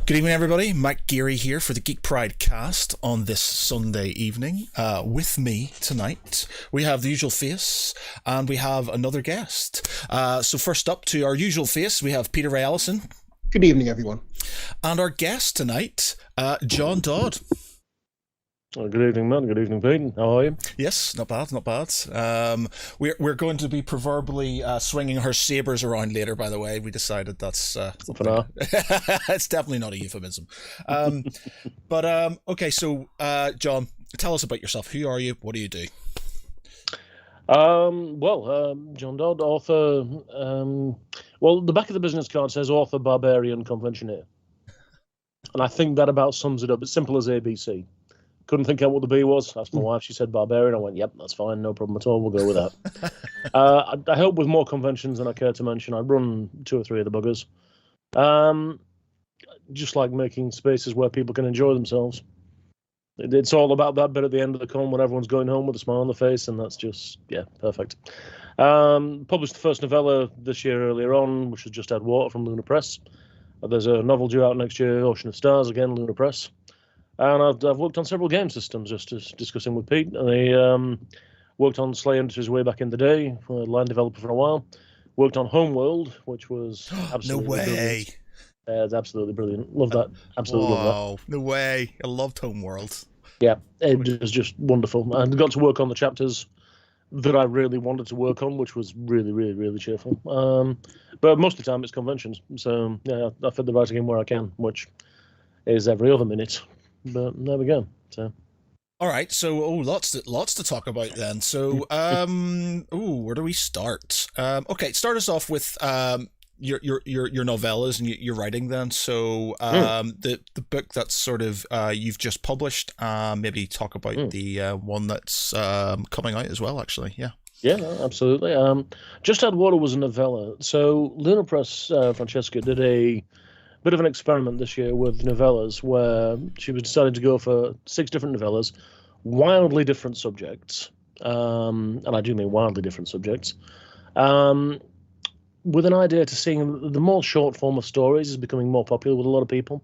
Good evening, everybody. Mike Geary here for the Geek Pride cast on this Sunday evening. With me tonight, we have the usual face, and we have another guest. So first up to our usual face, we have Peter Ray Allison. Good evening, everyone. And our guest tonight, John Dodd. Well, good evening, man. Good evening, Pete. How are you? Yes, not bad, not bad. We're going to be proverbially swinging her sabers around later. By the way, we decided that's For now. it's definitely not a euphemism. Okay. So, John, tell us about yourself. Who are you? What do you do? John Dodd, author. The back of the business card says author, barbarian, conventioneer, and I think that about sums it up. It's simple as ABC. Couldn't think out what the B was. Asked my wife. She said barbarian. I went, yep, that's fine. No problem at all. We'll go with that. I help with more conventions than I care to mention. I run 2 or 3 of the buggers. Just like making spaces where people can enjoy themselves. It's all about that bit at the end of the con when everyone's going home with a smile on their face, and that's just, yeah, perfect. Published the first novella this year earlier on, which has just had Water from Luna Press. There's a novel due out next year, Ocean of Stars, again, Luna Press. And I've worked on several game systems, just as discussing with Pete. And I worked on Slay Industries way back in the day, line developer for a while. Worked on Homeworld, which was absolutely No way. brilliant. It's absolutely brilliant. Love that. Absolutely love No way. I loved Homeworld. that. Yeah, it was just wonderful. And got to work on the chapters that I really wanted to work on, which was really, really, really cheerful. But most of the time it's conventions. So, yeah, I fit the writing in where I can, which is every other minute. But there we go. So, all right. So, lots to talk about then. So, where do we start? Okay, start us off with your novellas and your writing then. So, the book that's sort of you've just published. Maybe talk about the one that's coming out as well. Actually, yeah. Yeah, absolutely. Just Had Water was a novella. So Luna Press, Francesca did a bit of an experiment this year with novellas where she was decided to go for 6 different novellas, wildly different subjects, and I do mean wildly different subjects, with an idea to seeing the more short form of stories is becoming more popular with a lot of people.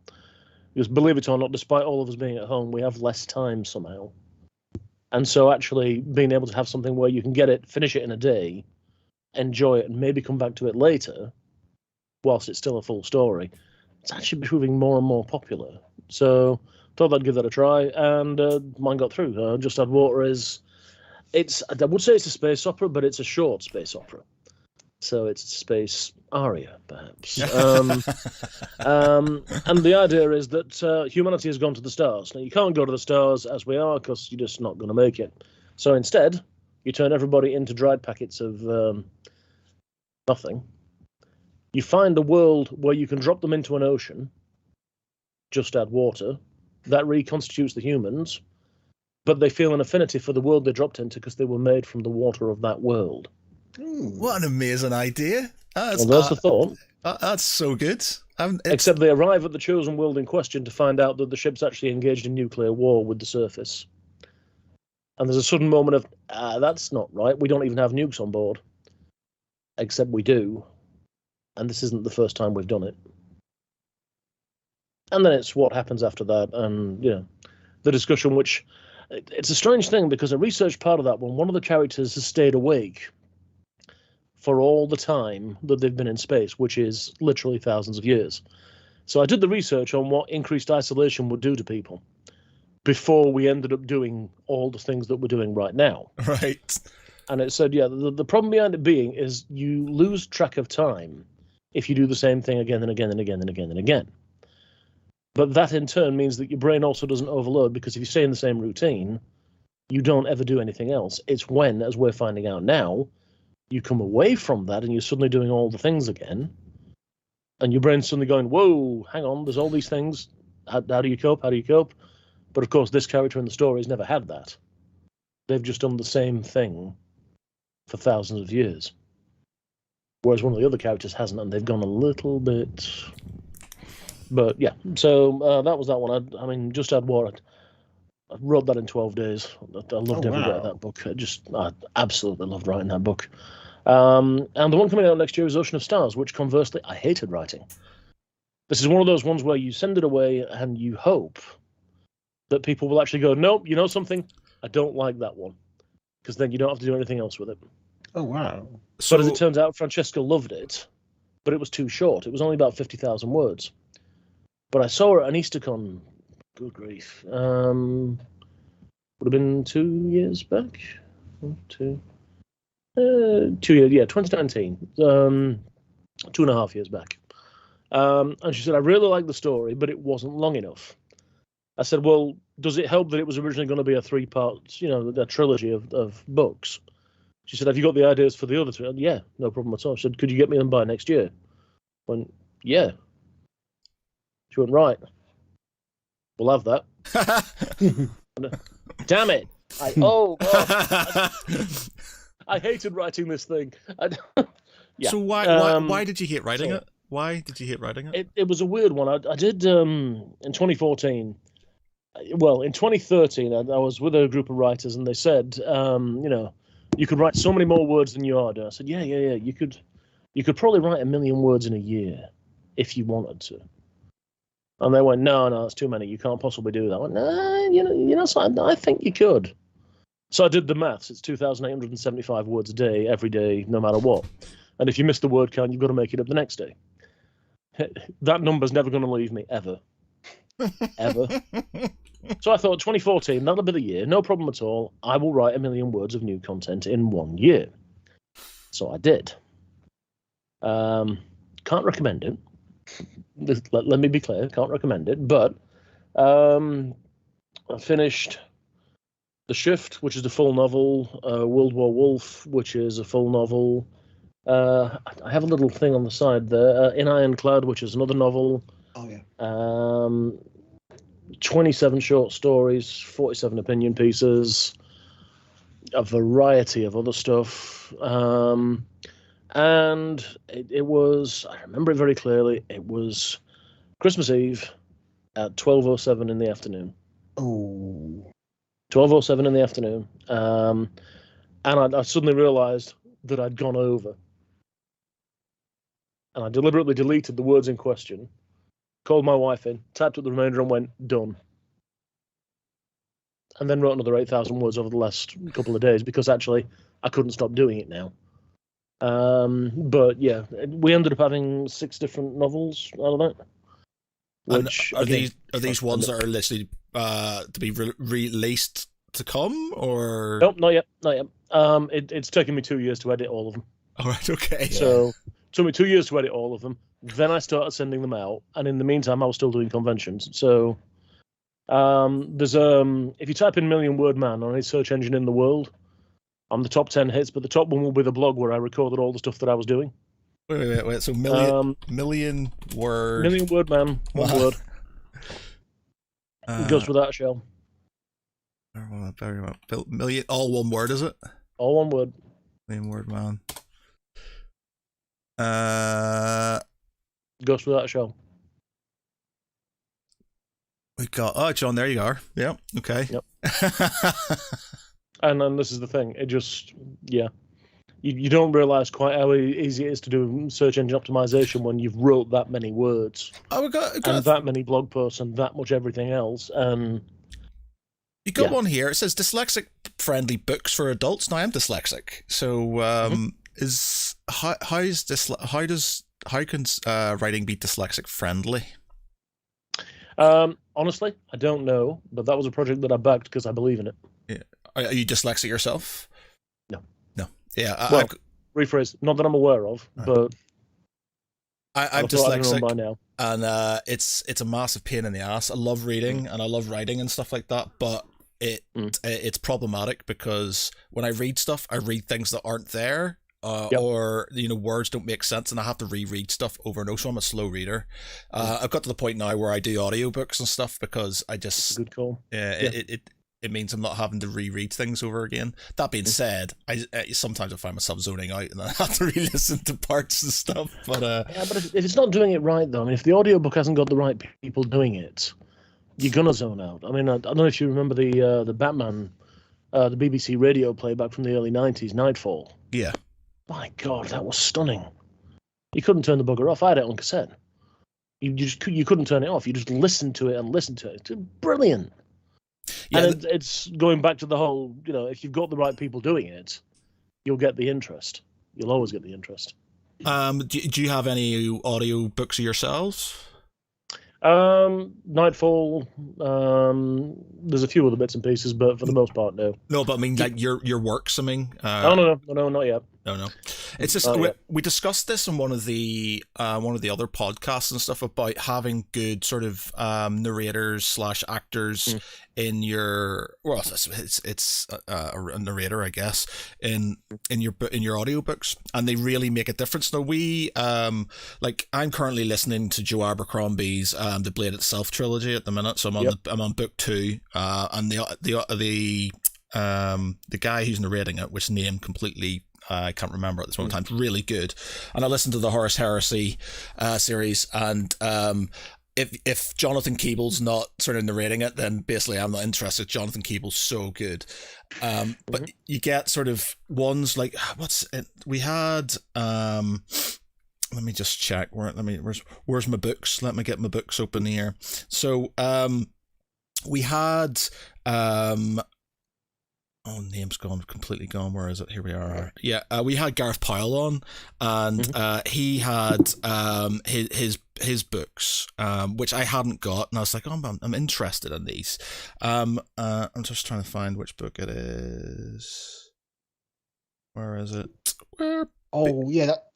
Because believe it or not, despite all of us being at home, we have less time somehow. And so actually being able to have something where you can get it, finish it in a day, enjoy it, and maybe come back to it later, whilst it's still a full story, it's actually proving more and more popular. So thought I'd give that a try, and mine got through. Just Had Water I would say it's a space opera, but it's a short space opera. So it's a space aria, perhaps. And the idea is that humanity has gone to the stars. Now, you can't go to the stars as we are, because you're just not going to make it. So instead, you turn everybody into dried packets of nothing. You find a world where you can drop them into an ocean, just add water, that reconstitutes the humans, but they feel an affinity for the world they dropped into because they were made from the water of that world. What an amazing idea. Well, there's the thought. That's so good. Except they arrive at the chosen world in question to find out that the ship's actually engaged in nuclear war with the surface. And there's a sudden moment of, that's not right. We don't even have nukes on board. Except we do. And this isn't the first time we've done it. And then it's what happens after that, and the discussion, which it's a strange thing because a research part of that one of the characters has stayed awake for all the time that they've been in space, which is literally thousands of years. So I did the research on what increased isolation would do to people before we ended up doing all the things that we're doing right now. Right. And it said, the problem behind it being is you lose track of time if you do the same thing again and again and again and again and again. But that in turn means that your brain also doesn't overload, because if you stay in the same routine, you don't ever do anything else. It's when, as we're finding out now, you come away from that and you're suddenly doing all the things again, and your brain's suddenly going, whoa, hang on, there's all these things. How do you cope? How do you cope? But of course, this character in the story has never had that. They've just done the same thing for thousands of years. Whereas one of the other characters hasn't, and they've gone a little bit. But yeah, so that was that one. I mean, Just Had Water. I wrote that in 12 days. I loved every bit of that book. I absolutely loved writing that book. And the one coming out next year is Ocean of Stars, which conversely I hated writing. This is one of those ones where you send it away and you hope that people will actually go, nope, you know something? I don't like that one. Because then you don't have to do anything else with it. Oh, wow. So, But as it turns out, Francesca loved it, but it was too short. It was only about 50,000 words. But I saw her at an EasterCon. Good grief. Would have been 2 years back? 2 years, yeah, 2019. 2.5 years back. And she said, I really like the story, but it wasn't long enough. I said, well, does it help that it was originally going to be a 3-part, a trilogy of books? She said, have you got the ideas for the other 3? Yeah, no problem at all. She said, could you get me them by next year? I went, yeah. She went, right. We'll have that. Damn it. Oh, God. I hated writing this thing. Yeah. So why did you hate writing it? Why did you hate writing it? It was a weird one. I did in 2014. Well, in 2013, I was with a group of writers, and they said, you could write so many more words than you are doing. I said, yeah. You could probably write 1 million words in a year if you wanted to. And they went, no, it's too many. You can't possibly do that. I went, no, so I think you could. So I did the maths. It's 2,875 words a day, every day, no matter what. And if you miss the word count, you've got to make it up the next day. That number's never going to leave me, ever. Ever. So I thought, 2014, that'll be the year. No problem at all. I will write 1 million words of new content in 1 year. So I did. Can't recommend it. Let me be clear, can't recommend it. But I finished The Shift, which is the full novel, World War Wolf, which is a full novel. I have a little thing on the side there, In Ironclad, which is another novel. Oh, yeah. 27 short stories, 47 opinion pieces, a variety of other stuff. And it was, I remember it very clearly, it was Christmas Eve at 12:07 in the afternoon. Oh. 12:07 in the afternoon. And I suddenly realized that I'd gone over. And I deliberately deleted the words in question, called my wife in, typed up the remainder and went, done. And then wrote another 8,000 words over the last couple of days because actually I couldn't stop doing it now. But yeah, we ended up having 6 different novels out of that. Which are these ones that are literally to be released to come, or? Nope, not yet. It's taken me 2 years to edit all of them. All right, okay. So it took me 2 years to edit all of them. Then I started sending them out, and in the meantime, I was still doing conventions. So there's if you type in million word man on any search engine in the world, I'm the top 10 hits, but the top one will be the blog where I recorded all the stuff that I was doing. Wait. So million word man, one word. It goes without a shell. Million, all one word, is it? All one word. Million word man. Goes without a shell. We got John. There you are. Yeah. Okay. Yep. And then this is the thing. It just you don't realize quite how easy it is to do search engine optimization when you've wrote that many words and that many blog posts and that much everything else. And you got one here. It says dyslexic friendly books for adults. Now I'm dyslexic, so how can writing be dyslexic friendly? Honestly, I don't know, but that was a project that I backed because I believe in it. Yeah. Are you dyslexic yourself? No. Yeah. Rephrase. Not that I'm aware of, but I'm dyslexic by now. And it's a massive pain in the ass. I love reading and I love writing and stuff like that, but it's problematic because when I read stuff, I read things that aren't there. Or words don't make sense and I have to reread stuff over and over. So I'm a slow reader. I've got to the point now where I do audiobooks and stuff because I just That's a good call. It means I'm not having to reread things over again. That being said, I sometimes I find myself zoning out and I have to re-listen to parts and stuff. But but if it's not doing it right though, I mean, if the audiobook hasn't got the right people doing it, you're gonna zone out. I mean, I don't know if you remember the Batman, the BBC radio playback from the early '90s, Nightfall. Yeah. My God, that was stunning. You couldn't turn the bugger off. I had it on cassette. you couldn't turn it off. You just listen to it and listen to it. It's brilliant. Yeah, and it's going back to the whole, if you've got the right people doing it, you'll get the interest. You'll always get the interest. Do you have any audio books of yourselves? Nightfall. There's a few other bits and pieces, but for the most part, no. No, but I mean, like your works. I mean, no, not yet. No. It's just we discussed this on one of the other podcasts and stuff about having good sort of narrators / actors in your it's a narrator, I guess, in your audiobooks, and they really make a difference. Now like I'm currently listening to Joe Abercrombie's The Blade Itself trilogy at the minute, so I'm on book 2, and the guy who's narrating it, which name completely I can't remember at this moment in time, really good. And I listened to the Horus Heresy series, and if Jonathan Keeble's not sort of narrating it, then basically I'm not interested. Jonathan Keeble's so good. But you get sort of ones like, we had let me just check where's my books. Let me get my books open here. So we had name's completely gone. Where is it? Here we are. Yeah, we had Gareth Powell on, and he had his books, which I hadn't got, and I was like, I'm interested in these. I'm just trying to find which book it is. Where is it? The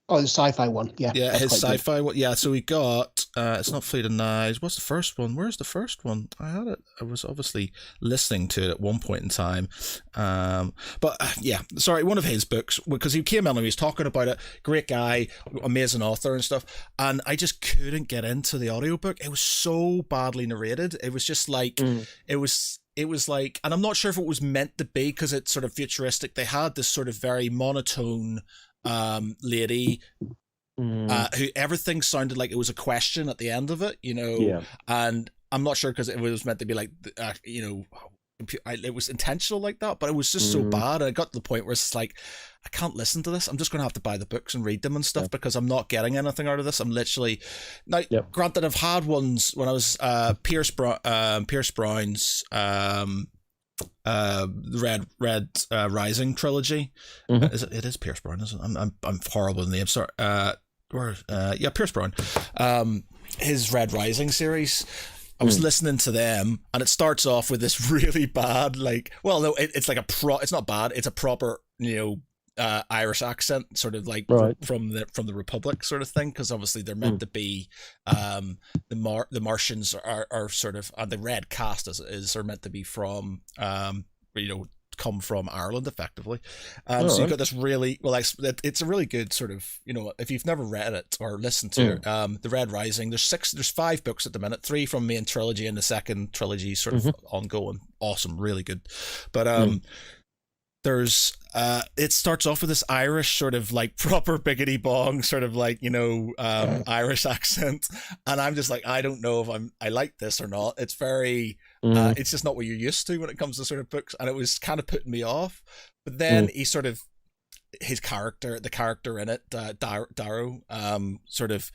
sci-fi one. Yeah, his sci-fi one. Yeah, so we got it's not Fleeting Knives. What's the first one? Where's the first one? I had it. I was obviously listening to it at one point in time. But sorry, one of his books, because he came in and he was talking about it. Great guy, amazing author and stuff. And I just couldn't get into the audiobook. It was so badly narrated. It was just like it was like, and I'm not sure if it was meant to be because it's sort of futuristic. They had this sort of very monotone lady who everything sounded like it was a question at the end of it, and I'm not sure because it was meant to be like it was intentional like that, but it was just so bad. And I got to the point where it's just like, I can't listen to this. I'm just going to have to buy the books and read them and stuff because I'm not getting anything out of this. I'm literally granted, I've had ones when I was Pierce Brown's Red Rising trilogy. It is Pierce Brown, isn't it? I'm horrible in the name. Sorry. Pierce Brown. His Red Rising series. I was listening to them, and it starts off with this really bad, it's like it's not bad. It's a proper, Irish accent, sort of like from the Republic sort of thing, because obviously they're meant to be the Martians are sort of, and the red cast are meant to be from come from Ireland effectively. So you've got this really it's a really good sort of, if you've never read it or listened to it, the Red Rising, there's 5 books at the minute, 3 from main trilogy and the second trilogy sort of ongoing. Awesome, really good. But there's it starts off with this Irish sort of like proper biggity bong sort of like Irish accent, and I'm just like, I don't know if I like this or not. It's very it's just not what you're used to when it comes to sort of books, and it was kind of putting me off. But then he sort of, the character in it, Darrow, sort of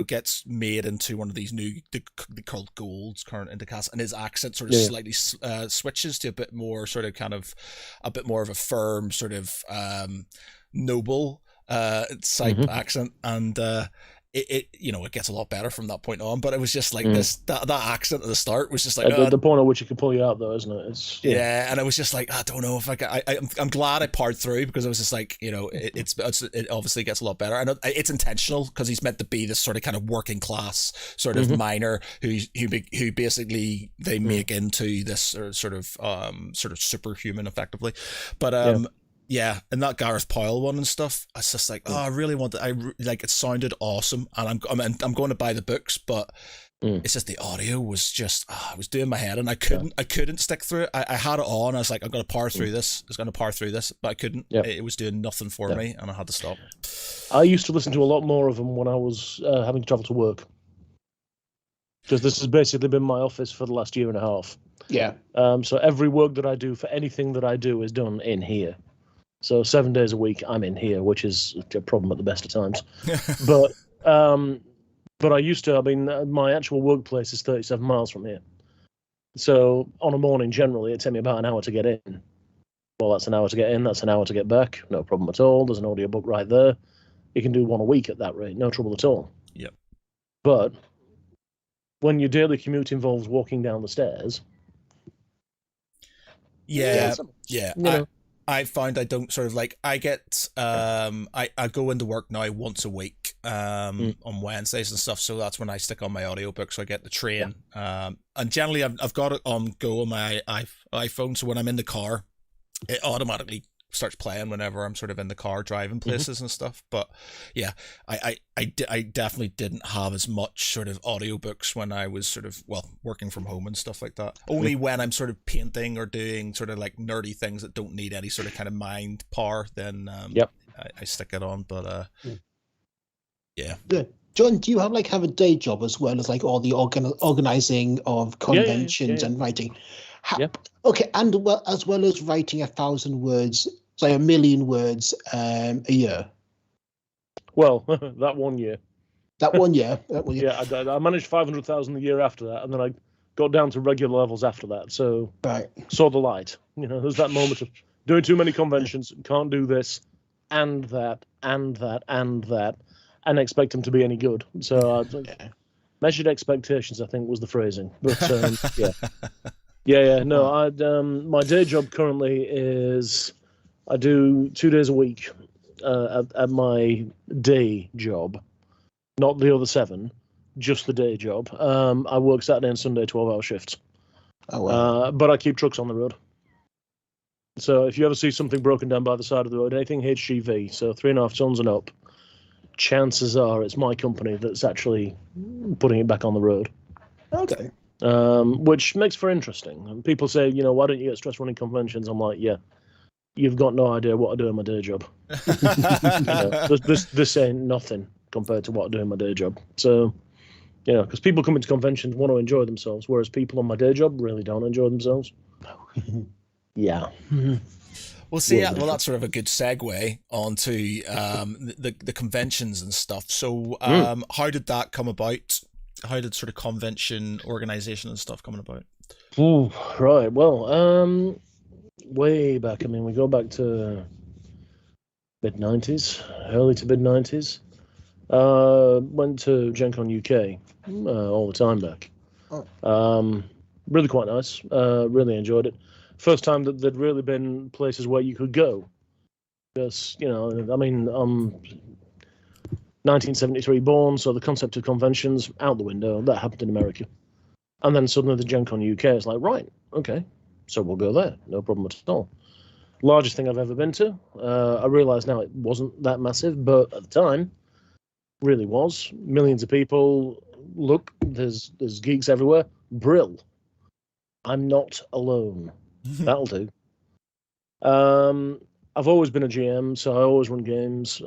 gets made into one of these new, they're called golds, current into cast, and his accent sort of slightly switches to a bit more sort of a bit more of a firm sort of noble type accent, and it gets a lot better from that point on. But it was just like that accent at the start was just like the point at which it can pull you out, though, isn't it? And I was just like, I don't know if I'm glad I powered through, because I was just like, it obviously gets a lot better. I know it's intentional because he's meant to be this sort of kind of working class sort of miner who basically they make into this sort of superhuman effectively, but yeah, and that Gareth Powell one and stuff, I was just like, I really want to. It sounded awesome, and I'm going to buy the books, but it's just the audio was just, it was doing my head, and I couldn't stick through it. I had it on, I was like, I'm going to power through this. I was going to power through this, but I couldn't. It was doing nothing for me, and I had to stop. I used to listen to a lot more of them when I was having to travel to work, because this has basically been my office for the last year and a half. Yeah. So every work that I do for anything that I do is done in here. So 7 days a week I'm in here, which is a problem at the best of times. But But I used to. I mean, my actual workplace is 37 miles from here. So on a morning, generally, it takes me about an hour to get in. Well, that's an hour to get in. That's an hour to get back. No problem at all. There's an audiobook right there. You can do one a week at that rate. No trouble at all. Yep. But when your daily commute involves walking down the stairs. Yeah. You know. I find I don't sort of like, I get, I go into work now once a week, on Wednesdays and stuff. So that's when I stick on my audiobook. So I get the train. And generally I've got it on go on my iPhone. So when I'm in the car, it automatically starts playing whenever I'm sort of in the car driving places and stuff. But yeah, I definitely didn't have as much sort of audiobooks when I was sort of, well, working from home and stuff like that. Only when I'm sort of painting or doing sort of like nerdy things that don't need any sort of kind of mind power, then I stick it on. But yeah. John, do you have a day job as well as like all the organizing of conventions and writing? Okay, and as well as writing 1,000 words, say 1,000,000 words a year. Well, that 1 year. That 1 year. Yeah, I managed 500,000 a year after that, and then I got down to regular levels after that. So saw the light. There's that moment of doing too many conventions, can't do this, and that, and that, and that, and expect them to be any good. So measured expectations, I think, was the phrasing. But yeah. Yeah. No, my day job currently is I do 2 days a week at my day job, not the other 7, just the day job. I work Saturday and Sunday 12-hour shifts. Oh, wow. But I keep trucks on the road. So if you ever see something broken down by the side of the road, anything HGV, so 3.5 tons and up, chances are it's my company that's actually putting it back on the road. Okay. Which makes for interesting. And people say, why don't you get stress running conventions? I'm like, yeah, you've got no idea what I do in my day job. This ain't nothing compared to what I do in my day job. So, because people come into conventions want to enjoy themselves, whereas people on my day job really don't enjoy themselves. Yeah. Well, see, that's sort of a good segue onto the conventions and stuff. So, how did that come about? How did sort of convention organization and stuff coming about? Ooh, right. Well, way back. I mean, we go back to mid-90s, early to mid-90s. Went to Gen Con UK all the time back. Really quite nice. Really enjoyed it. First time that there'd really been places where you could go. Because, I mean, 1973 born, so the concept of conventions out the window. That happened in America. And then suddenly the Gen Con UK is like, right, okay, so we'll go there. No problem at all. Largest thing I've ever been to. I realise now it wasn't that massive, but at the time, really was. Millions of people. Look, there's geeks everywhere. Brill. I'm not alone. That'll do. I've always been a GM, so I always run games.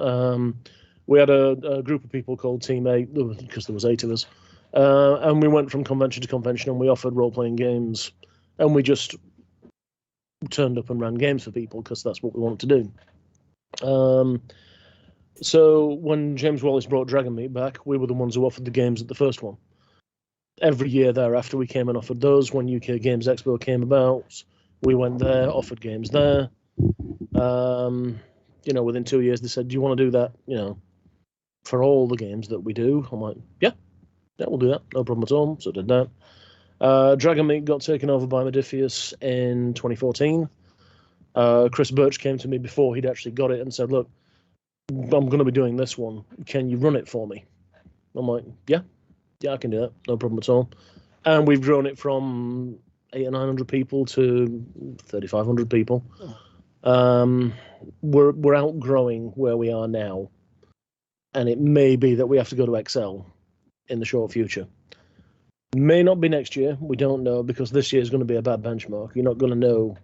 We had a group of people called Team 8, because there was 8 of us, and we went from convention to convention, and we offered role-playing games, and we just turned up and ran games for people, because that's what we wanted to do. So when James Wallace brought Dragonmeet back, we were the ones who offered the games at the first one. Every year thereafter, we came and offered those. When UK Games Expo came about, we went there, offered games there. Within 2 years, they said, do you want to do that, for all the games that we do? I'm like, yeah, we'll do that. No problem at all. So did that. Dragonmeet got taken over by Modiphius in 2014. Chris Birch came to me before he'd actually got it and said, look, I'm going to be doing this one. Can you run it for me? I'm like, yeah, I can do that. No problem at all. And we've grown it from 800 or 900 people to 3,500 people. We're outgrowing where we are now. And it may be that we have to go to Excel in the short future. May not be next year. We don't know, because this year is going to be a bad benchmark. You're not going to know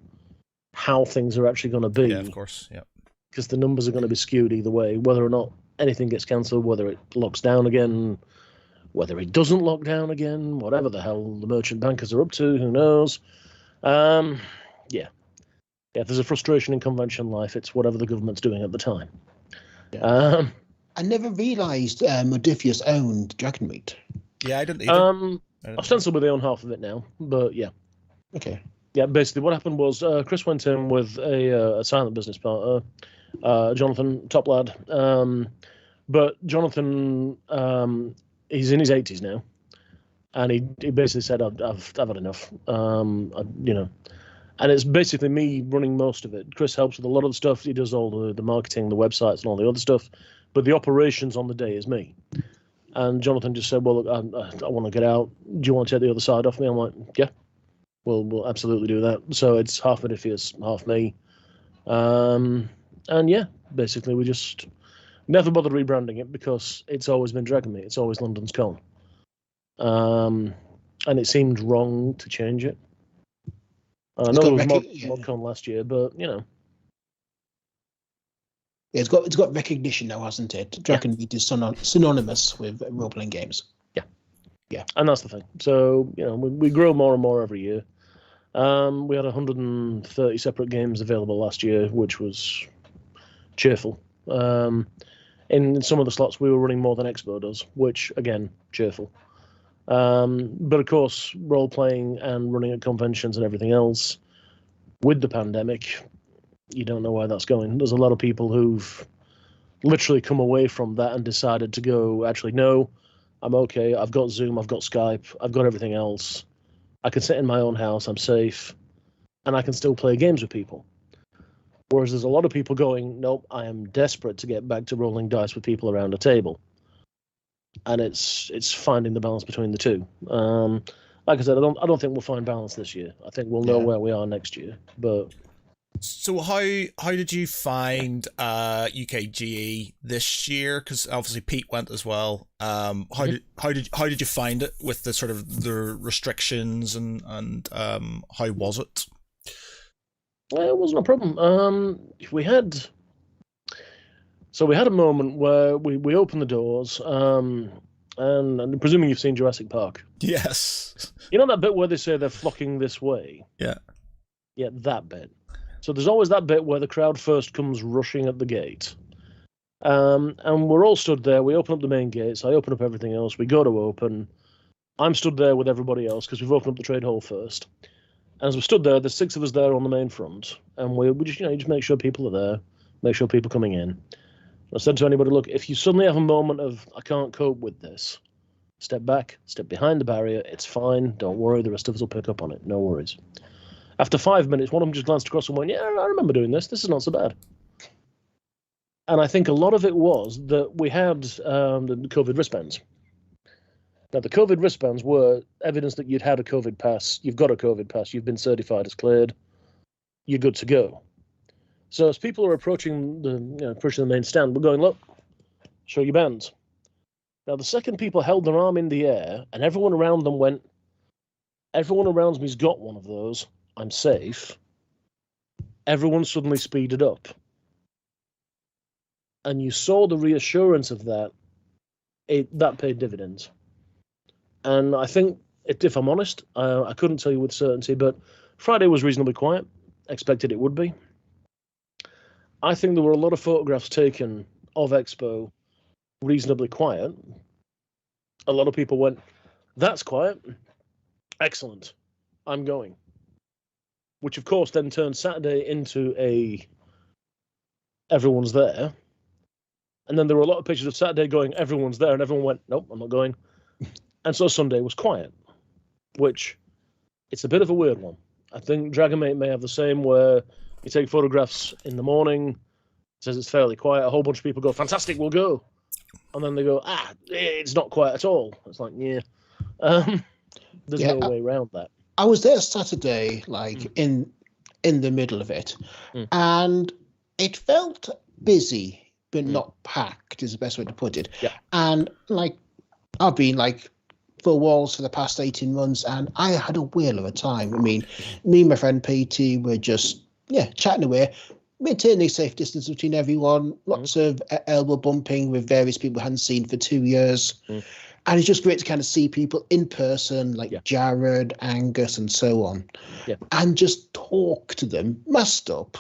how things are actually going to be. Yeah, of course. Yeah. Because the numbers are going to be skewed either way, whether or not anything gets cancelled, whether it locks down again, whether it doesn't lock down again, whatever the hell the merchant bankers are up to, who knows? Yeah, if there's a frustration in convention life, it's whatever the government's doing at the time. Yeah. I never realised Modifius owned Dragonmeet. Yeah, I didn't either. Ostensibly they own half of it now, but yeah. Okay. Yeah, basically what happened was Chris went in with a silent business partner, Jonathan, top lad. But Jonathan, he's in his 80s now, and he basically said, "I've had enough." And it's basically me running most of it. Chris helps with a lot of the stuff. He does all the marketing, the websites, and all the other stuff. But the operations on the day is me. And Jonathan just said, "Well, look, I want to get out. Do you want to take the other side off me?" I'm like, "Yeah, we'll absolutely do that." So it's half Modifius, half me. And yeah, basically we just never bothered rebranding it because it's always been Dragonmeet. It's always London's Con. And it seemed wrong to change it. I know there was ModCon last year, but Yeah, it's got recognition now, hasn't it? Dragonmeet is synonymous with role-playing games. Yeah, and that's the thing. So we grow more and more every year. We had 130 separate games available last year, which was cheerful. In some of the slots, we were running more than Expo does, which again, cheerful. But of course, role-playing and running at conventions and everything else, with the pandemic, you don't know where that's going. There's a lot of people who've literally come away from that and decided to go, actually, no, I'm okay. I've got Zoom, I've got Skype, I've got everything else. I can sit in my own house, I'm safe, and I can still play games with people. Whereas there's a lot of people going, nope, I am desperate to get back to rolling dice with people around a table. And it's finding the balance between the two. Like I said, I don't think we'll find balance this year. I think we'll know where we are next year. But so how did you find UK GE this year? Because obviously Pete went as well. How did you find it with the sort of the restrictions and how was it? Well, it wasn't a problem. We had a moment where we opened the doors, and I'm presuming you've seen Jurassic Park. Yes. You know that bit where they say they're flocking this way? Yeah. Yeah, that bit. So there's always that bit where the crowd first comes rushing at the gate. And we're all stood there. We open up the main gates. I open up everything else. We go to open. I'm stood there with everybody else because we've opened up the trade hall first. And as we stood there, there's 6 of us there on the main front. And we just, just make sure people are there, make sure people are coming in. I said to anybody, look, if you suddenly have a moment of, I can't cope with this, step back, step behind the barrier. It's fine. Don't worry. The rest of us will pick up on it. No worries. After 5 minutes, one of them just glanced across and went, yeah, I remember doing this. This is not so bad. And I think a lot of it was that we had the COVID wristbands. Now, the COVID wristbands were evidence that you'd had a COVID pass. You've got a COVID pass. You've been certified as cleared. You're good to go. So as people are approaching the main stand, we're going, look, show your bands. Now, the second people held their arm in the air and everyone around them went, everyone around me's got one of those. I'm safe. Everyone suddenly speeded up. And you saw the reassurance of that. That paid dividends. And I think, if I'm honest, I couldn't tell you with certainty, but Friday was reasonably quiet. Expected it would be. I think there were a lot of photographs taken of Expo reasonably quiet. A lot of people went, that's quiet. Excellent. I'm going. Which, of course, then turned Saturday into everyone's there. And then there were a lot of pictures of Saturday going, everyone's there, and everyone went, nope, I'm not going. And so Sunday was quiet, which it's a bit of a weird one. I think Dragonmeet may have the same, where you take photographs in the morning, it says it's fairly quiet, a whole bunch of people go, fantastic, we'll go. And then they go, it's not quiet at all. It's like, yeah. There's no way around that. I was there Saturday, in the middle of it, and it felt busy, but not packed, is the best way to put it. Yeah. And I've been for walls for the past 18 months, and I had a whale of a time. I mean, me and my friend PT were just chatting away, maintaining safe distance between everyone, lots of elbow bumping with various people we hadn't seen for 2 years. And it's just great to kind of see people in person, Jared, Angus, and so on, and just talk to them, masked up,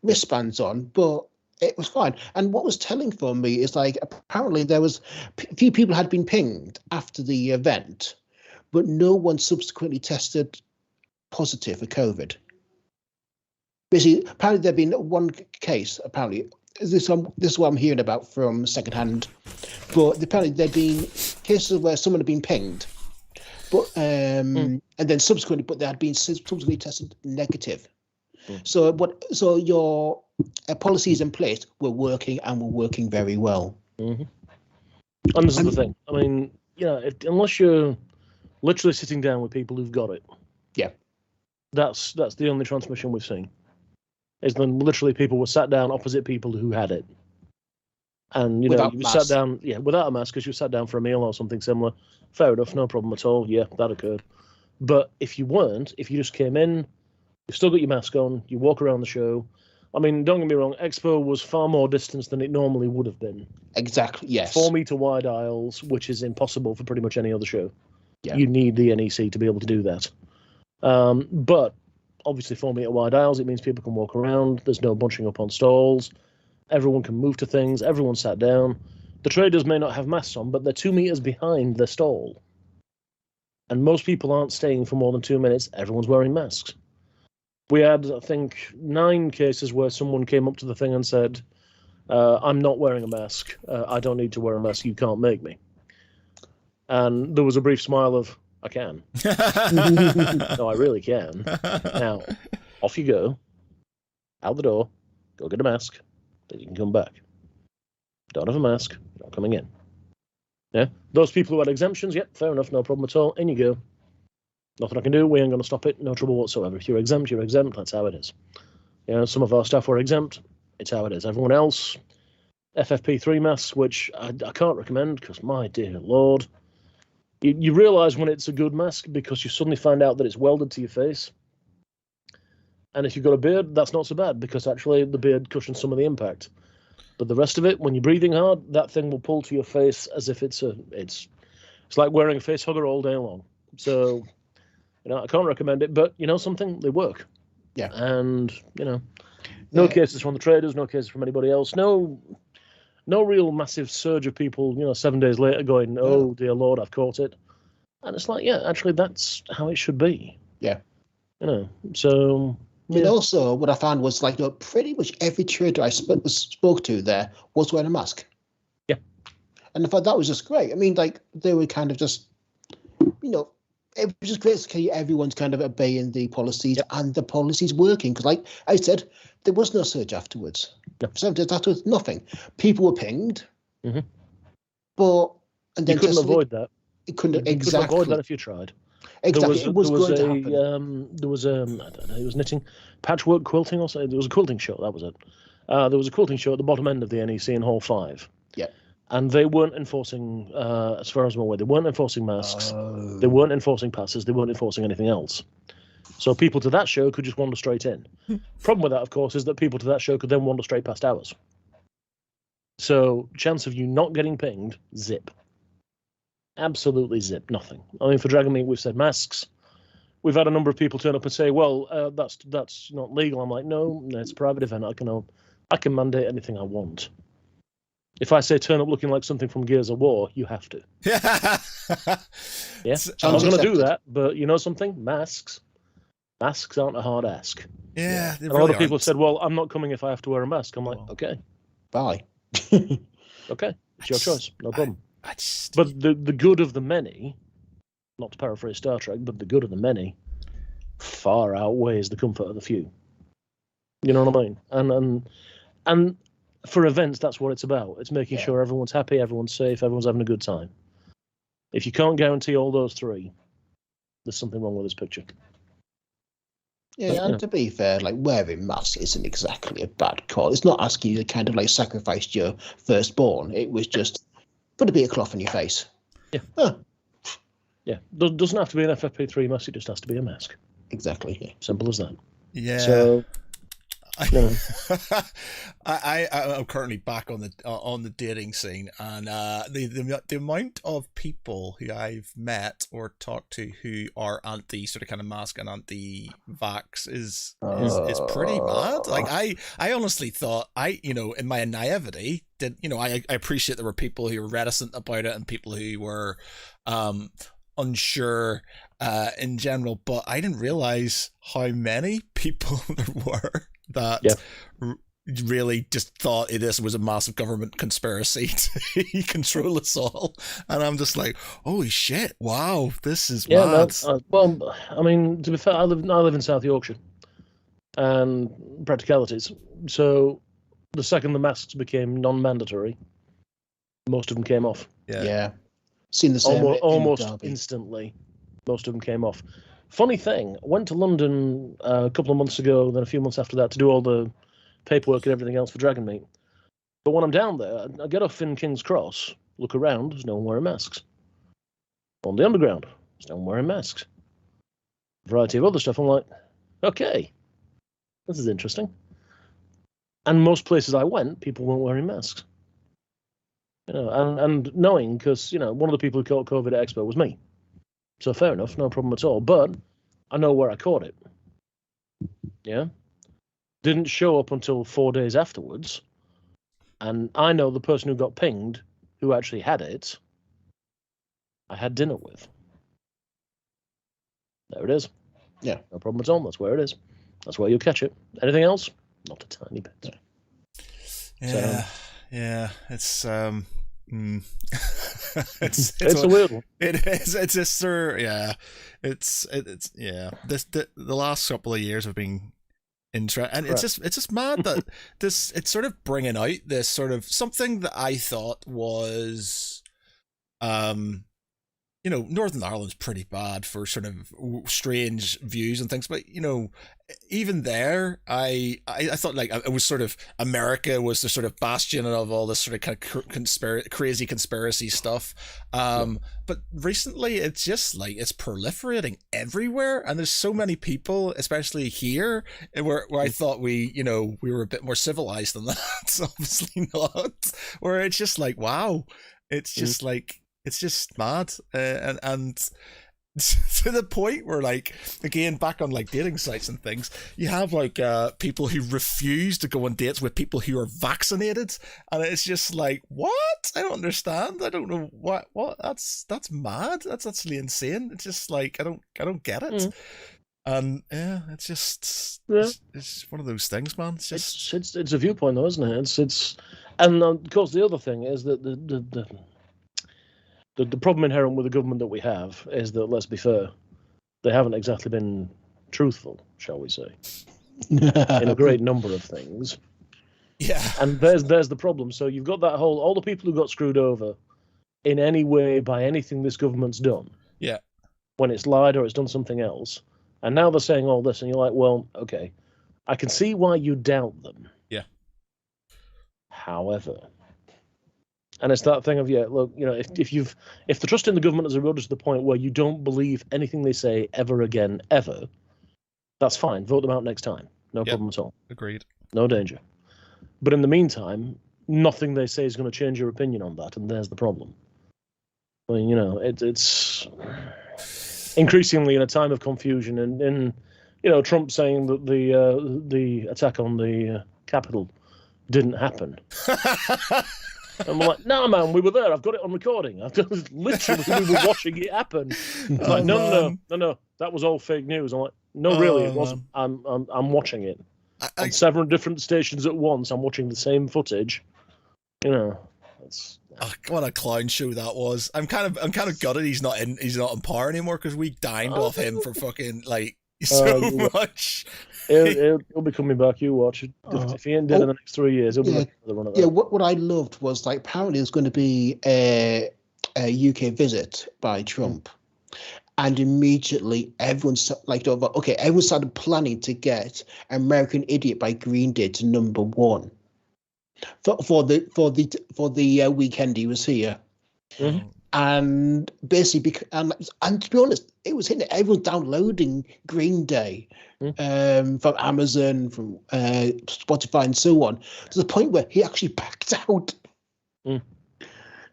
wristbands on, but it was fine. And what was telling for me is like apparently there was a few people had been pinged after the event, but no one subsequently tested positive for COVID. Basically, apparently there'd been one case. Apparently, this is what I'm hearing about from secondhand. But apparently there'd been cases where someone had been pinged, but and then subsequently, but they had been subsequently tested negative. So your policies in place were working and were working very well. And this is the thing. I mean, unless you're literally sitting down with people who've got it, that's the only transmission we've seen. Is then literally people were sat down opposite people who had it, and you sat down, without a mask because you sat down for a meal or something similar. Fair enough, no problem at all. Yeah, that occurred. But if you just came in, you've still got your mask on, you walk around the show. I mean, don't get me wrong, Expo was far more distance than it normally would have been. Exactly, yes. 4 meter wide aisles, which is impossible for pretty much any other show. Yeah. You need the NEC to be able to do that. But obviously 4 meter wide aisles, it means people can walk around. There's no bunching up on stalls. Everyone can move to things. Everyone sat down. The traders may not have masks on, but they're 2 meters behind their stall. And most people aren't staying for more than 2 minutes. Everyone's wearing masks. We had, I think, 9 cases where someone came up to the thing and said, I'm not wearing a mask. I don't need to wear a mask. You can't make me. And there was a brief smile of, I can. No, I really can. Now, off you go. Out the door. Go get a mask. Then you can come back. Don't have a mask. Not coming in. Yeah? Those people who had exemptions, fair enough. No problem at all. In you go. Nothing I can do. We ain't going to stop it. No trouble whatsoever. If you're exempt, you're exempt. That's how it is. Some of our staff were exempt. It's how it is. Everyone else, FFP3 masks, which I can't recommend because, my dear Lord, you realise when it's a good mask because you suddenly find out that it's welded to your face. And if you've got a beard, that's not so bad because actually the beard cushions some of the impact. But the rest of it, when you're breathing hard, that thing will pull to your face as if it's like wearing a face hugger all day long. So, I can't recommend it, but something, they work. Yeah. And, no cases from the traders, no cases from anybody else, no real massive surge of people, 7 days later going, oh, dear Lord, I've caught it. And it's like, actually, that's how it should be. Yeah. So... And also, what I found was like pretty much every trader I spoke to there was wearing a mask. Yeah. And I thought that was just great. I mean, like, they were kind of just, it was just great to see everyone's kind of obeying the policies and the policies working. Because, like I said, there was no surge afterwards. No. 7 days afterwards, nothing. People were pinged. Mm-hmm. But... And then you couldn't avoid that. You couldn't avoid that if you tried. Exactly. There was I don't know, it was knitting, patchwork quilting or something. There was a quilting show, that was it. There was a quilting show at the bottom end of the NEC in Hall 5. Yeah. And they weren't enforcing, as far as I'm aware, they weren't enforcing masks. Oh. They weren't enforcing passes. They weren't enforcing anything else. So people to that show could just wander straight in. Problem with that, of course, is that people to that show could then wander straight past ours. So chance of you not getting pinged, zip. Absolutely zip, nothing. I mean, for Dragonmeet, we've said masks. We've had a number of people turn up and say, well, that's not legal. I'm like, no, it's a private event. I can mandate anything I want. If I say turn up looking like something from Gears of War, you have to. Yeah, I'm not going to do that, but you know something? Masks aren't a hard ask. Yeah. A lot of people said, well, I'm not coming if I have to wear a mask. I'm like, okay. Bye. Okay, it's your choice. No problem. But the good of the many, not to paraphrase Star Trek, but the good of the many far outweighs the comfort of the few. You know what I mean? And for events, that's what it's about. It's making sure everyone's happy, everyone's safe, everyone's having a good time. If you can't guarantee all those three, there's something wrong with this picture. Yeah, and to be fair, like wearing masks isn't exactly a bad call. It's not asking you to kind of like sacrifice your firstborn. It was just put a bit of cloth on your face. Yeah. Huh. Yeah. Doesn't have to be an FFP3 mask, it just has to be a mask. Exactly. Yeah. Simple as that. Yeah. So I'm currently back on the dating scene, and the amount of people who I've met or talked to who are anti sort of kind of mask and anti-vax is pretty mad. Like I honestly thought in my naivety I appreciate there were people who were reticent about it and people who were unsure in general, but I didn't realize how many people there were that really just thought this was a massive government conspiracy to control us all. And I'm just like, holy shit, wow, this is mad. Well, I mean, to be fair, I live in South Yorkshire, and practicalities. So the second the masks became non-mandatory, most of them came off. Yeah. Seen the same almost instantly. Most of them came off. Funny thing, I went to London a couple of months ago, then a few months after that to do all the paperwork and everything else for Dragonmeet. But when I'm down there, I get off in King's Cross, look around, there's no one wearing masks. On the Underground, there's no one wearing masks. A variety of other stuff. I'm like, okay, this is interesting. And most places I went, people weren't wearing masks. And knowing, because, one of the people who caught COVID at Expo was me. So fair enough, no problem at all. But I know where I caught it. Yeah? Didn't show up until 4 days afterwards. And I know the person who got pinged, who actually had it, I had dinner with. There it is. Yeah. No problem at all. That's where it is. That's where you'll catch it. Anything else? Not a tiny bit. Yeah. Yeah. It's it's a weird one. It is. It's just yeah. It's yeah. The last couple of years have been interesting, and it's just mad that it's sort of bringing out this sort of something that I thought was Northern Ireland's pretty bad for sort of strange views and things, but even there, I thought like it was sort of America was the sort of bastion of all this sort of kind of crazy conspiracy stuff. But recently it's just like it's proliferating everywhere, and there's so many people, especially here, where I thought we were a bit more civilized than that. It's obviously not. Where it's just like, wow, it's just like. It's just mad, and to the point where, like, again, back on like dating sites and things, you have like people who refuse to go on dates with people who are vaccinated, and it's just like, what? I don't understand. I don't know what. That's mad. That's actually insane. It's just like I don't get it. And it's just it's one of those things, man. It's just it's a viewpoint, though, isn't it? It's and of course the other thing is that the problem inherent with the government that we have is that, let's be fair, they haven't exactly been truthful, shall we say, in a great number of things. Yeah. And there's the problem. So you've got that all the people who got screwed over in any way by anything this government's done. Yeah. When it's lied or it's done something else. And now they're saying all this, and you're like, well, okay, I can see why you doubt them. Yeah. However... And it's that thing of, look, if the trust in the government has eroded to the point where you don't believe anything they say ever again, ever, that's fine. Vote them out next time. No problem at all. Agreed. No danger. But in the meantime, nothing they say is going to change your opinion on that, and there's the problem. I mean, it's increasingly in a time of confusion, and Trump saying that the attack on the Capitol didn't happen. And we're like, no, man, we were there. I've got it on recording. Literally, we were watching it happen. It's like, no, that was all fake news. I'm like, no, really, it wasn't. I'm watching it on several different stations at once. I'm watching the same footage. It's what a clown show that was. I'm kind of gutted he's not in Power anymore, because we dined off him for fucking like so much. He'll be coming back. You watch it. If he ain't dead in the next 3 years, he'll be back for the run of that. Yeah, what I loved was, like, apparently there's going to be a UK visit by Trump, and immediately everyone started planning to get American Idiot by Green Day to #1 for the weekend he was here. Mm-hmm. and basically, and to be honest, it was hitting everyone downloading Green Day from Amazon, from Spotify, and so on, to the point where he actually backed out. And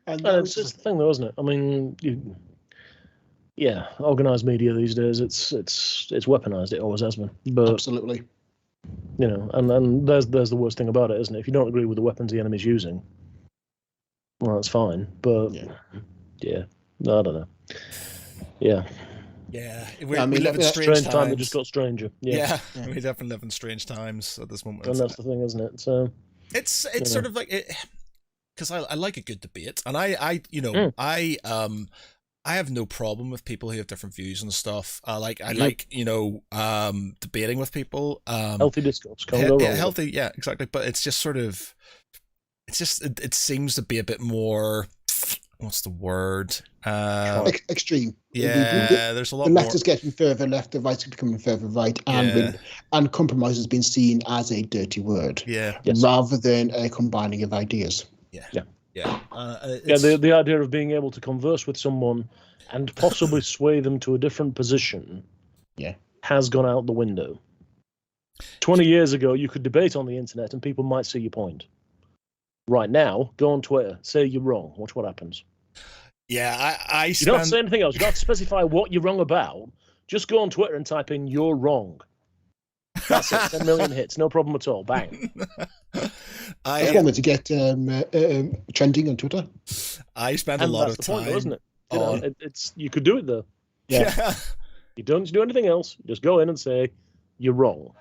it's the thing, though, isn't it? I mean, organised media these days, it's weaponized. It always has been. But absolutely, and there's the worst thing about it, isn't it? If you don't agree with the weapons the enemy's using, well, that's fine. But I don't know. Yeah. Yeah, we live in strange times. Time that just got stranger. Yeah, we definitely live in strange times at this moment. And that's the thing, isn't it? So it's sort of like it, because I like a good debate, and I have no problem with people who have different views and stuff. I like debating with people. Healthy discourse, can't go wrong. Healthy, yeah, exactly. But it's just sort of, it seems to be a bit more. What's the word? Extreme. Yeah, there's a lot the more. left is getting further left, the right is becoming further right, and compromise has been seen as a dirty word, rather than a combining of ideas. The idea of being able to converse with someone and possibly sway them to a different position, has gone out the window. 20 years ago, you could debate on the internet and people might see your point. Right now, go on Twitter, say you're wrong. Watch what happens. Yeah, You don't have to say anything else. You don't have to specify what you're wrong about. Just go on Twitter and type in "you're wrong." That's it. 10 million hits, no problem at all. Bang. I just wanted to get trending on Twitter. I spent a lot of time. Point, though, isn't it? It's you could do it though. Yeah. You don't do anything else. Just go in and say you're wrong.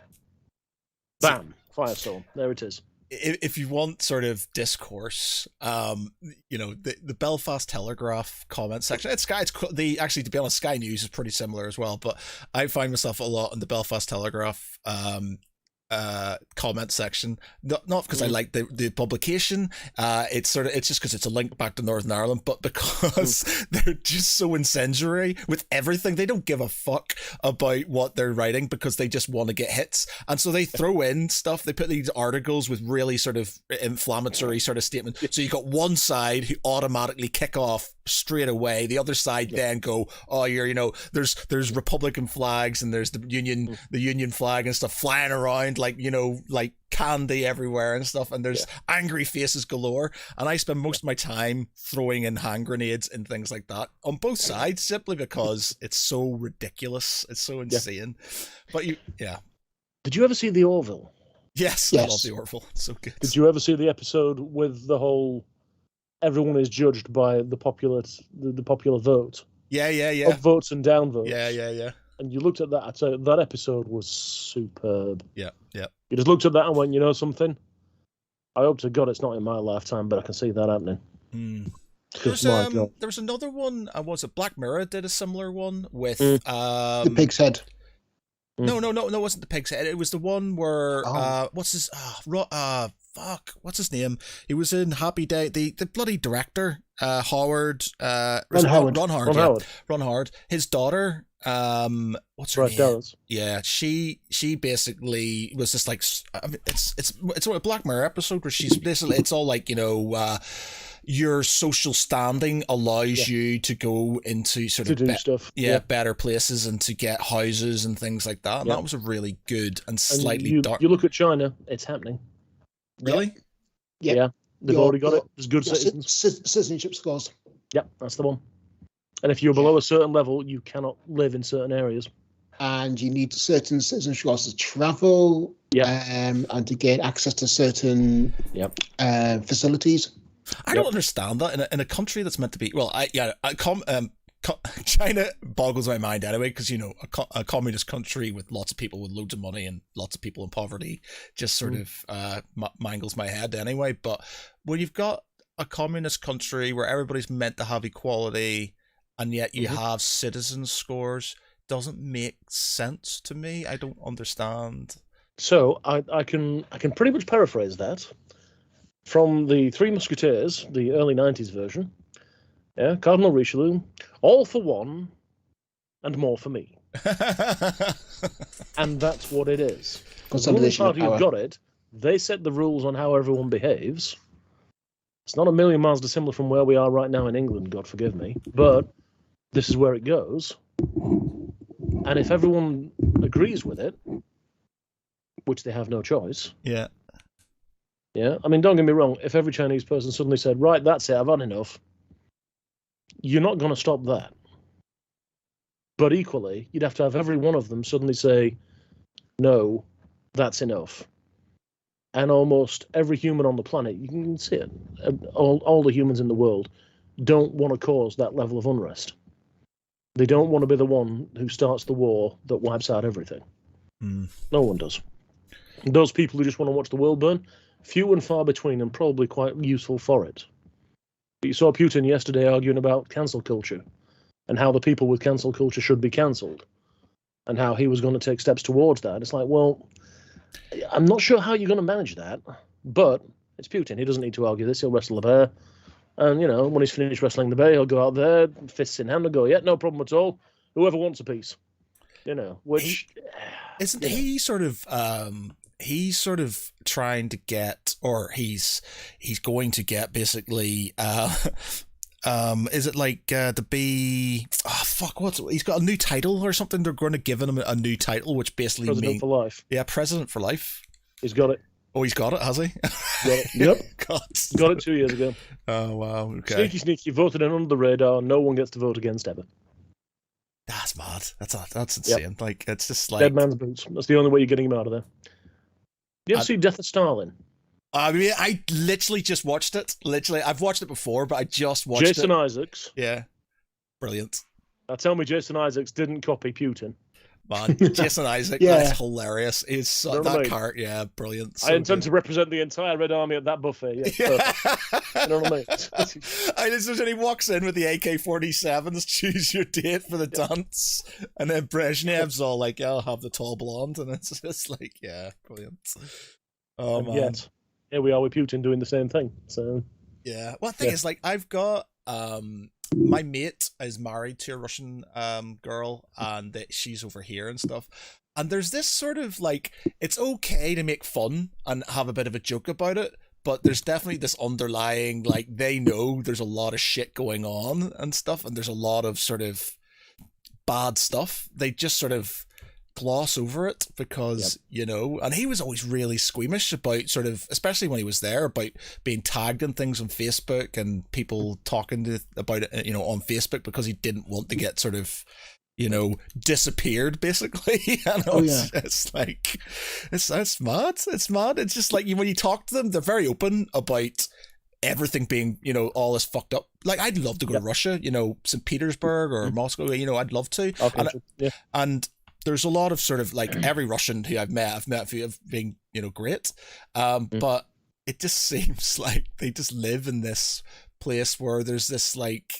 Bam. Firestorm. There it is. If you want sort of discourse, the Belfast Telegraph comment section, actually, to be honest, Sky News is pretty similar as well, but I find myself a lot in the Belfast Telegraph comment section, not because I like the publication, it's just because it's a link back to Northern Ireland, but because they're just so incendiary with everything. They don't give a fuck about what they're writing because they just want to get hits, and so they throw in stuff. They put these articles with really sort of inflammatory sort of statements, so you got one side who automatically kick off straight away, the other side then go, oh, there's Republican flags and there's the Union flag and stuff flying around like candy everywhere and stuff, and there's angry faces galore, and I spend most of my time throwing in hand grenades and things like that on both sides, simply because it's so ridiculous, it's so insane. But did you ever see the Orville? Yes. I love the Orville, it's so good. Did you ever see the episode with the whole everyone is judged by the popular vote? Yeah. Up votes and down votes. Yeah. And you looked at that, I'd say that episode was superb. Yeah. You just looked at that and went, you know something? I hope to God it's not in my lifetime, but I can see that happening. There was another one, was it Black Mirror did a similar one with... the pig's head. No, it wasn't the pig's head. It was the one where... what's his... what's his name? He was in Happy Day. The bloody director, Howard... Ron Howard. His daughter... what's her name? Dallas. Yeah, she basically was just like, it's a Black Mirror episode where she's basically, it's all like, your social standing allows you to go into sort of stuff. Better places and to get houses and things like that. And that was a really good and slightly dark. You look at China, it's happening. Really? Yeah. They've already got it. There's good citizens. Citizenship scores. Yep, that's the one. And if you're below a certain level, you cannot live in certain areas. And you need certain citizenship scores to travel, and to gain access to certain facilities. I don't understand that in a country that's meant to be China boggles my mind anyway, because a communist country with lots of people with loads of money and lots of people in poverty just sort of mangles my head anyway. But when you've got a communist country where everybody's meant to have equality, and yet you have citizen scores, doesn't make sense to me. I don't understand. So I can pretty much paraphrase that from the Three Musketeers, the early 90s version. Yeah, Cardinal Richelieu, all for one and more for me. And that's what it is. The ruling party who've got it, they set the rules on how everyone behaves. It's not a million miles dissimilar from where we are right now in England, God forgive me, but this is where it goes. And if everyone agrees with it, which they have no choice. Yeah. Yeah. I mean, don't get me wrong. If every Chinese person suddenly said, right, that's it, I've had enough, you're not going to stop that. But equally, you'd have to have every one of them suddenly say, no, that's enough. And almost every human on the planet, you can see it, all the humans in the world don't want to cause that level of unrest. They don't want to be the one who starts the war that wipes out everything. No one does. Those people who just want to watch the world burn, few and far between, and probably quite useful for it. But you saw Putin yesterday arguing about cancel culture and how the people with cancel culture should be cancelled and how he was going to take steps towards that. It's like, well, I'm not sure how you're going to manage that, but it's Putin. He doesn't need to argue this. He'll wrestle the bear. And, you know, when he's finished wrestling the bear, he'll go out there, fists in hand, and go, yeah, no problem at all. Whoever wants a piece. You know, which... Isn't he sort of... he's sort of trying to get, or he's going to get, basically... is it like to be... Oh, fuck, he's got a new title or something? They're going to give him a new title, which basically means... President for life. Yeah, President for life. He's got it. Oh, he's got it, has he? Got it. Yep. God. Got it 2 years ago. Oh, wow, okay. Sneaky, voted in under the radar. No one gets to vote against ever. That's mad. That's insane. Yep. Like, it's just like... Dead man's boots. That's the only way you're getting him out of there. You ever see Death of Stalin? I mean, I literally just watched it. Literally, I've watched it before, but I just watched it. Jason Isaacs. Yeah. Brilliant. Now tell me Jason Isaacs didn't copy Putin. Man, Jason Isaac, that's hilarious. He's so, that cart, brilliant. So I intend to represent the entire Red Army at that buffet. Yeah. You know what I mean? And he walks in with the AK-47s, choose your date for the dance, and then Brezhnev's all like, yeah, I'll have the tall blonde, and it's just like, yeah, brilliant. Oh, and man. Yet, here we are with Putin doing the same thing. So yeah. Well, the thing is, like, I've got my mate is married to a Russian girl, and she's over here and stuff. And there's this sort of like, it's okay to make fun and have a bit of a joke about it, but there's definitely this underlying, like, they know there's a lot of shit going on and stuff, and there's a lot of sort of bad stuff. They just sort of gloss over it because, you know, and he was always really squeamish about sort of, especially when he was there, about being tagged in things on Facebook and people talking about it, you know, on Facebook, because he didn't want to get sort of, you know, disappeared, basically. And it's like, it's mad. It's mad. It's just like, when you talk to them, they're very open about everything being, you know, all this fucked up. Like, I'd love to go to Russia, you know, St. Petersburg or Moscow, you know, I'd love to. Okay. And there's a lot of sort of like, every Russian who I've met who have been, you know, great. But it just seems like they just live in this place where there's this like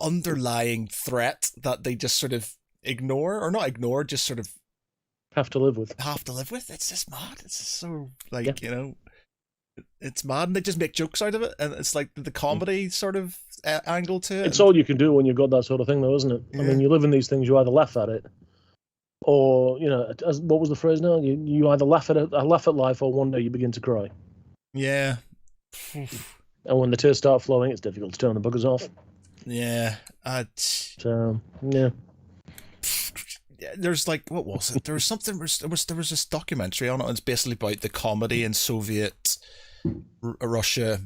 underlying threat that they just sort of ignore, or not ignore, just sort of have to live with. It's just mad. It's just so like, you know, it's mad, and they just make jokes out of it, and it's like the comedy sort of angle to it. It's all you can do when you've got that sort of thing, though, isn't it? I mean, you live in these things, you either laugh at it, or, you know, what was the phrase now? You either laugh at life, or one day you begin to cry. Yeah. And when the tears start flowing, it's difficult to turn the buggers off. Yeah. So, yeah. There's like, what was it? There was something. There was this documentary on it. It's basically about the comedy in Soviet Russia,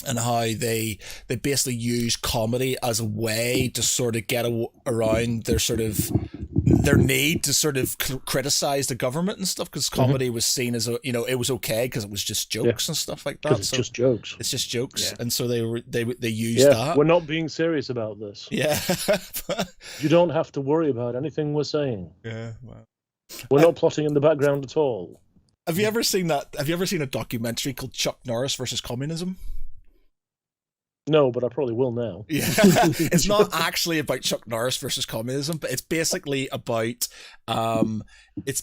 and how they basically use comedy as a way to sort of get around their need to sort of criticize the government and stuff, because comedy was seen as it was okay because it was just jokes and stuff like that. It's just jokes. It's just jokes, and so they used that. We're not being serious about this. Yeah, you don't have to worry about anything we're saying. Yeah, well, we're not plotting in the background at all. Have you ever seen that? Have you ever seen a documentary called Chuck Norris versus Communism? No, but I probably will now. Yeah, it's not actually about Chuck Norris versus communism, but it's basically about it's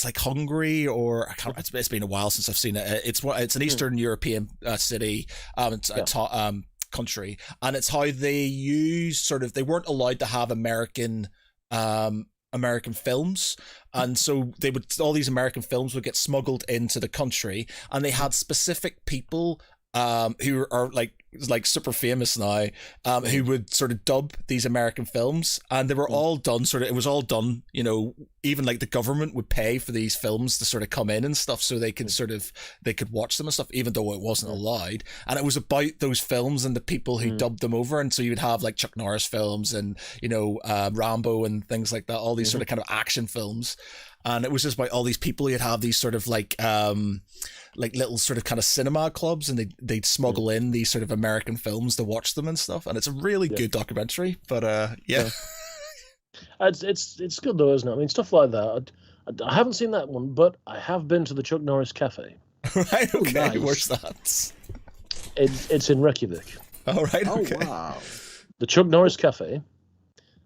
like Hungary, or I can't. It's been a while since I've seen it. It's an Eastern European city, country, and it's how they use they weren't allowed to have American American films, and so all these American films would get smuggled into the country, and they had specific people who are like super famous now, who would sort of dub these American films, and they were all done it was all done, even like the government would pay for these films to sort of come in and stuff, so they could they could watch them and stuff, even though it wasn't allowed. And it was about those films and the people who dubbed them over, and so you would have like Chuck Norris films and Rambo and things like that, all these sort of kind of action films. And it was just about all these people who'd have these sort of like little sort of kind of cinema clubs, and they'd smuggle in these sort of American films to watch them and stuff. And it's a really good documentary. But it's good though, isn't it? I mean, stuff like that. I haven't seen that one, but I have been to the Chuck Norris Cafe. Right? Okay. Nice. Where's that? It's in Reykjavik. All right. Okay. Oh wow! The Chuck Norris Cafe,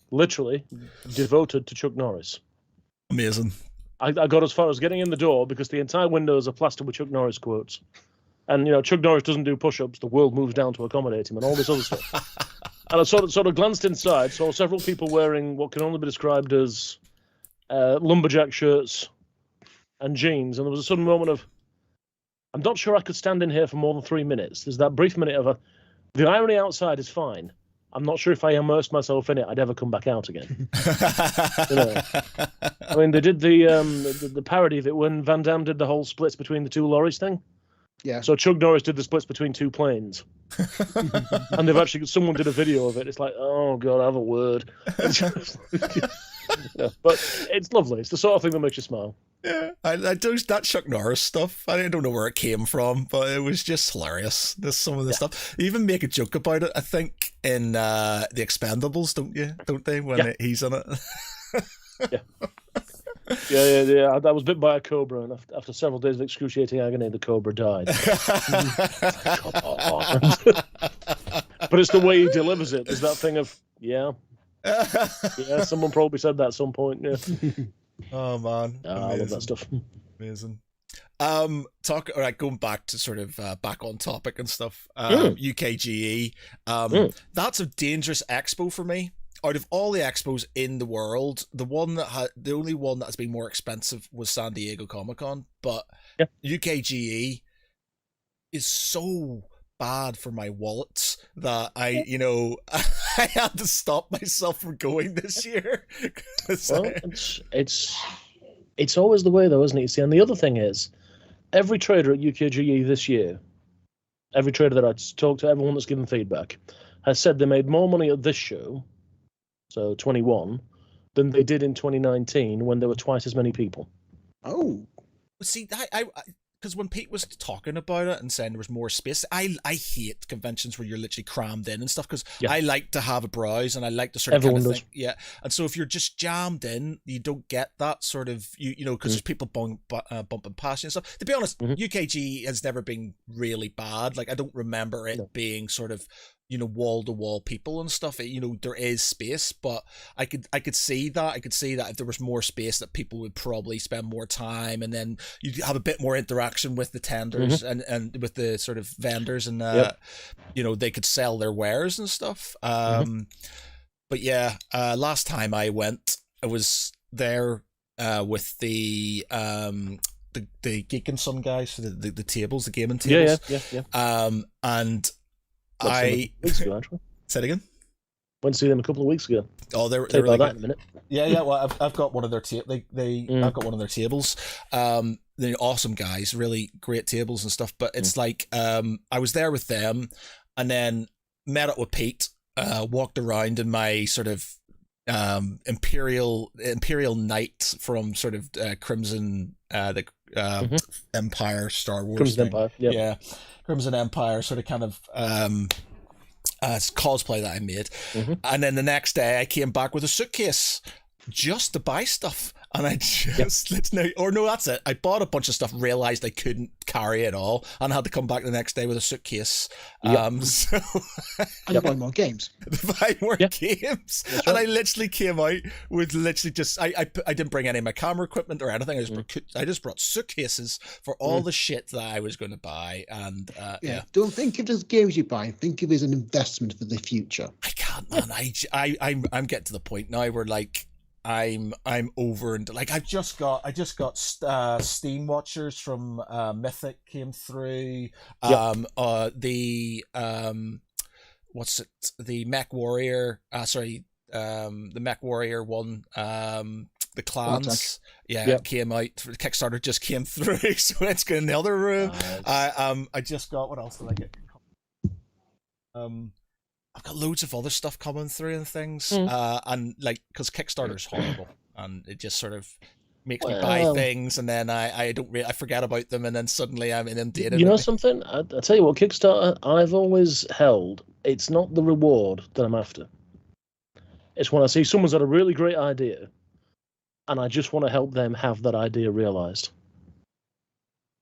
literally devoted to Chuck Norris. Amazing. I got as far as getting in the door because the entire windows are plastered with Chuck Norris quotes. And, Chuck Norris doesn't do push-ups. The world moves down to accommodate him and all this other stuff. And I sort of glanced inside, saw several people wearing what can only be described as lumberjack shirts and jeans. And there was a sudden moment of, I'm not sure I could stand in here for more than 3 minutes. There's that brief minute of the irony outside is fine. I'm not sure if I immersed myself in it, I'd ever come back out again. I mean, they did the parody of it when Van Damme did the whole splits between the two lorries thing. Yeah. So Chuck Norris did the splits between two planes. And someone did a video of it. It's like, oh God, I have a word. But it's lovely. It's the sort of thing that makes you smile. Yeah, I do that Chuck Norris stuff. I don't know where it came from, but it was just hilarious. There's some of the stuff. They even make a joke about it, I think, in The Expendables, don't they? When he's in it. Yeah. I was bit by a cobra, and after several days of excruciating agony, the cobra died. Come on. But it's the way he delivers it. There's that thing of, someone probably said that at some point. Yeah. Oh man, I love that stuff. Amazing. Going back to sort of back on topic and stuff. UKGE. That's a dangerous expo for me. Out of all the expos in the world, the only one that has been more expensive was San Diego Comic-Con, but UKGE is so bad for my wallets that I had to stop myself from going this year. Well, it's always the way though, isn't it? You see, and the other thing is, every trader at UKGE this year, every trader that I talked to, everyone that's given feedback, has said they made more money at this show, so 21, than they did in 2019 when there were twice as many people. Oh, see, I because when Pete was talking about it and saying there was more space, I hate conventions where you're literally crammed in and stuff, because I like to have a browse and I like to sort of Everyone kind of does. think, and so if you're just jammed in, you don't get that sort of because there's people bumping past you and stuff. To be honest, UKG has never been really bad. Like I don't remember it being sort of wall to wall people and stuff. There is space, but I could see that. I could see that if there was more space, that people would probably spend more time, and then you'd have a bit more interaction with the tenders and with the sort of vendors, and they could sell their wares and stuff. But last time I went, I was there with the Geek and Son guys, for the tables, the gaming tables. And weeks ago, actually. Say it again. Went to see them a couple of weeks ago. Oh, they're Tell you really about good. that in a minute. Yeah. Well, I've got one of their I've got one of their tables. They're awesome guys, really great tables and stuff. But it's like I was there with them, and then met up with Pete. Walked around in my sort of imperial knight from sort of Crimson Empire, Star Wars Crimson thing. Empire, Crimson Empire, sort of kind of cosplay that I made. And then the next day I came back with a suitcase just to buy stuff, and I just that's it. I bought a bunch of stuff, realized I couldn't carry it all, and had to come back the next day with a suitcase. So and buy more games. Buy more games, and I literally came out with just I didn't bring any of my camera equipment or anything. I just brought suitcases for all the shit that I was going to buy, and Don't think of it as games you buy. Think of it as an investment for the future. I can't, man. I'm getting to the point now where like, I'm over, and like I just got Steam Watchers from Mythic came through. The what's it? The Mech Warrior. The Mech Warrior one. The clans, came out. Kickstarter just came through, so it's going in the other room. Nice. I just got, what else did I get? I've got loads of other stuff coming through and things, and like because Kickstarter's horrible, and it just sort of makes me buy things, and then I forget about them, and then suddenly I'm inundated. You know something? I tell you what, Kickstarter, I've always held, it's not the reward that I'm after. It's when I see someone's had a really great idea, and I just want to help them have that idea realised.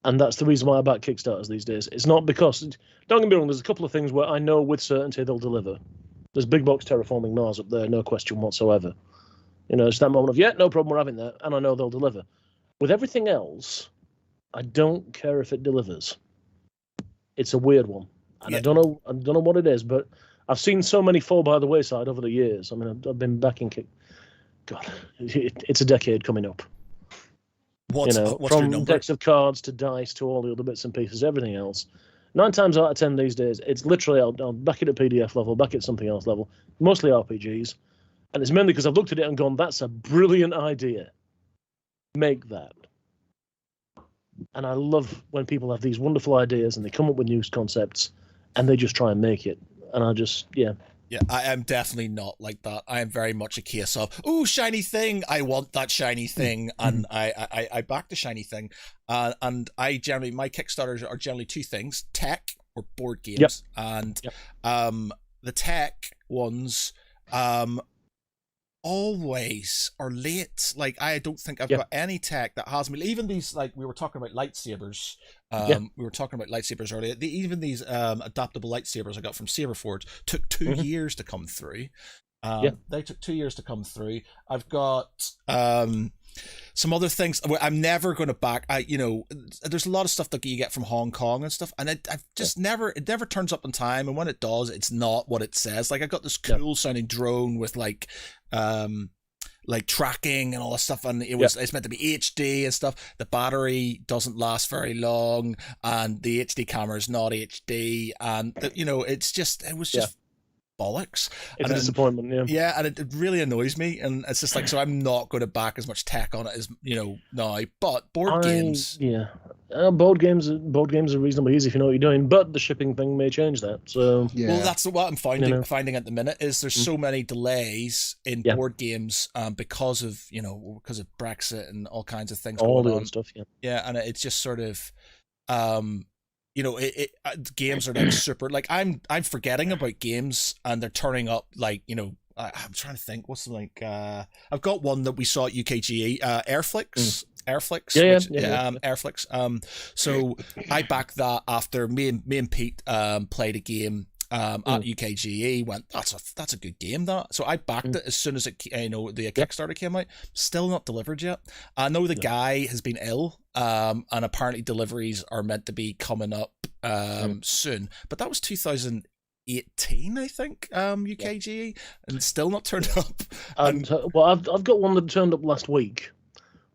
And that's the reason why I back Kickstarters these days. It's not because, don't get me wrong, there's a couple of things where I know with certainty they'll deliver. There's Big Box Terraforming Mars up there, no question whatsoever. You know, it's that moment of, no problem, we're having that, and I know they'll deliver. With everything else, I don't care if it delivers. It's a weird one. And I don't know what it is, but I've seen so many fall by the wayside over the years. I mean, I've been backing God, it's a decade coming up. What's from your decks of cards to dice to all the other bits and pieces, everything else. 9 times out of 10 these days, it's literally I'll back it at PDF level, back it at something else level, mostly RPGs, and it's mainly because I've looked at it and gone, "That's a brilliant idea. Make that." And I love when people have these wonderful ideas and they come up with new concepts, and they just try and make it. And I just Yeah, I am definitely not like that. I am very much a case of, shiny thing, I want that shiny thing, and I back the shiny thing. And I generally, my Kickstarters are generally 2 things: tech or board games. And the tech ones always are late. Like, I don't think I've got any tech that has me. Even these, like, we were talking about lightsabers. We were talking about lightsabers earlier. Even these adaptable lightsabers I got from Saberforge took 2 years to come through. They took 2 years to come through. I've got some other things. I'm never going to back. There's a lot of stuff that you get from Hong Kong and stuff, and I've just never. It never turns up in time, and when it does, it's not what it says. Like, I got this cool sounding drone with like tracking and all this stuff, and it's meant to be HD and stuff. The battery doesn't last very long, and the HD camera is not HD, and it was just bollocks. It's a disappointment. And it really annoys me, and it's just like, so I'm not going to back as much tech on it as now. But board games, board games are reasonably easy if you know what you're doing, but the shipping thing may change that. So well, that's what I'm finding at the minute is there's so many delays in board games because of Brexit and all kinds of things, all the other stuff. And it's just sort of games are like super, like I'm forgetting about games and they're turning up, like, I'm trying to think what's like I've got one that we saw at UKGE, Airflix. Airflix. So I backed that after me and Pete played a game at UKGE. Went, that's a good game, that. So I backed it as soon as the Kickstarter came out. Still not delivered yet. I know the guy has been ill, and apparently deliveries are meant to be coming up soon. But that was 2018, I think, UKGE, and still not turned up. Well, I've got one that turned up last week,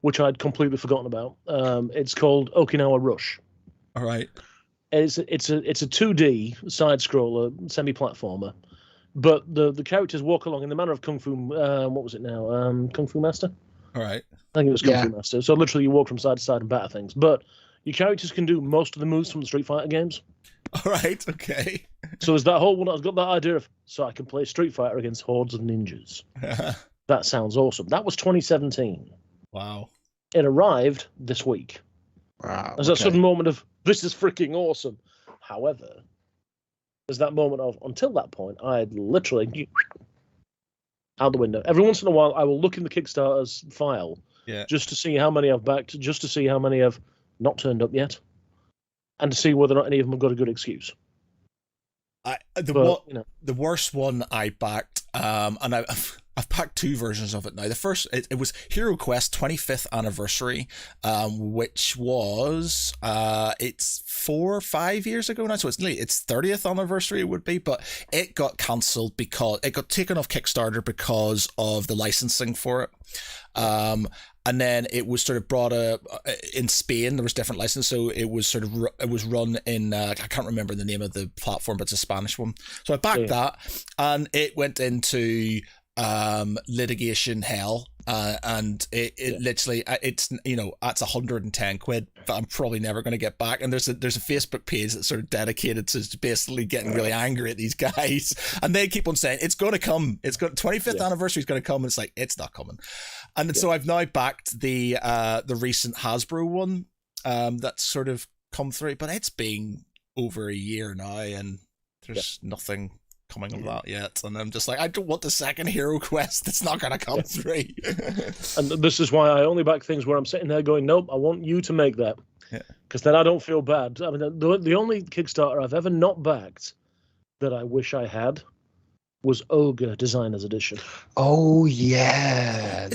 which I'd completely forgotten about. It's called Okinawa Rush. All right. It's a 2D side scroller, semi-platformer, but the characters walk along in the manner of Kung Fu. What was it now? Kung Fu Master. All right. I think it was Kung Fu Master. So literally, you walk from side to side and batter things. But your characters can do most of the moves from the Street Fighter games. All right. Okay. So there's that whole one. I've got that idea of, so I can play Street Fighter against hordes of ninjas. That sounds awesome. That was 2017. Wow. It arrived this week. Wow. There's that sudden moment of, this is freaking awesome. However, there's that moment of, until that point, I'd literally out the window. Every once in a while, I will look in the Kickstarter's file just to see how many I've backed, just to see how many have not turned up yet, and to see whether or not any of them have got a good excuse. The worst one I backed, and I've packed 2 versions of it now. The first, it was Hero Quest 25th anniversary, which was it's 4 or 5 years ago now, so it's 30th anniversary it would be, but it got cancelled because it got taken off Kickstarter because of the licensing for it. And then it was sort of brought in Spain. There was different licenses, so it was run in I can't remember the name of the platform, but it's a Spanish one. So I backed that, and it went into litigation hell, and it literally it's that's 110 quid that I'm probably never going to get back. And there's a Facebook page that's sort of dedicated to basically getting really angry at these guys, and they keep on saying it's going to come, 25th anniversary is going to come, and it's like, it's not coming. And so I've now backed the recent Hasbro one that's sort of come through, but it's been over a year now, and there's nothing coming of that yet, and I'm just like, I don't want the second Hero Quest. It's not going to come through. And this is why I only back things where I'm sitting there going, nope, I want you to make that, because then I don't feel bad. I mean, the only Kickstarter I've ever not backed that I wish I had was Ogre Designer's Edition. Oh yeah,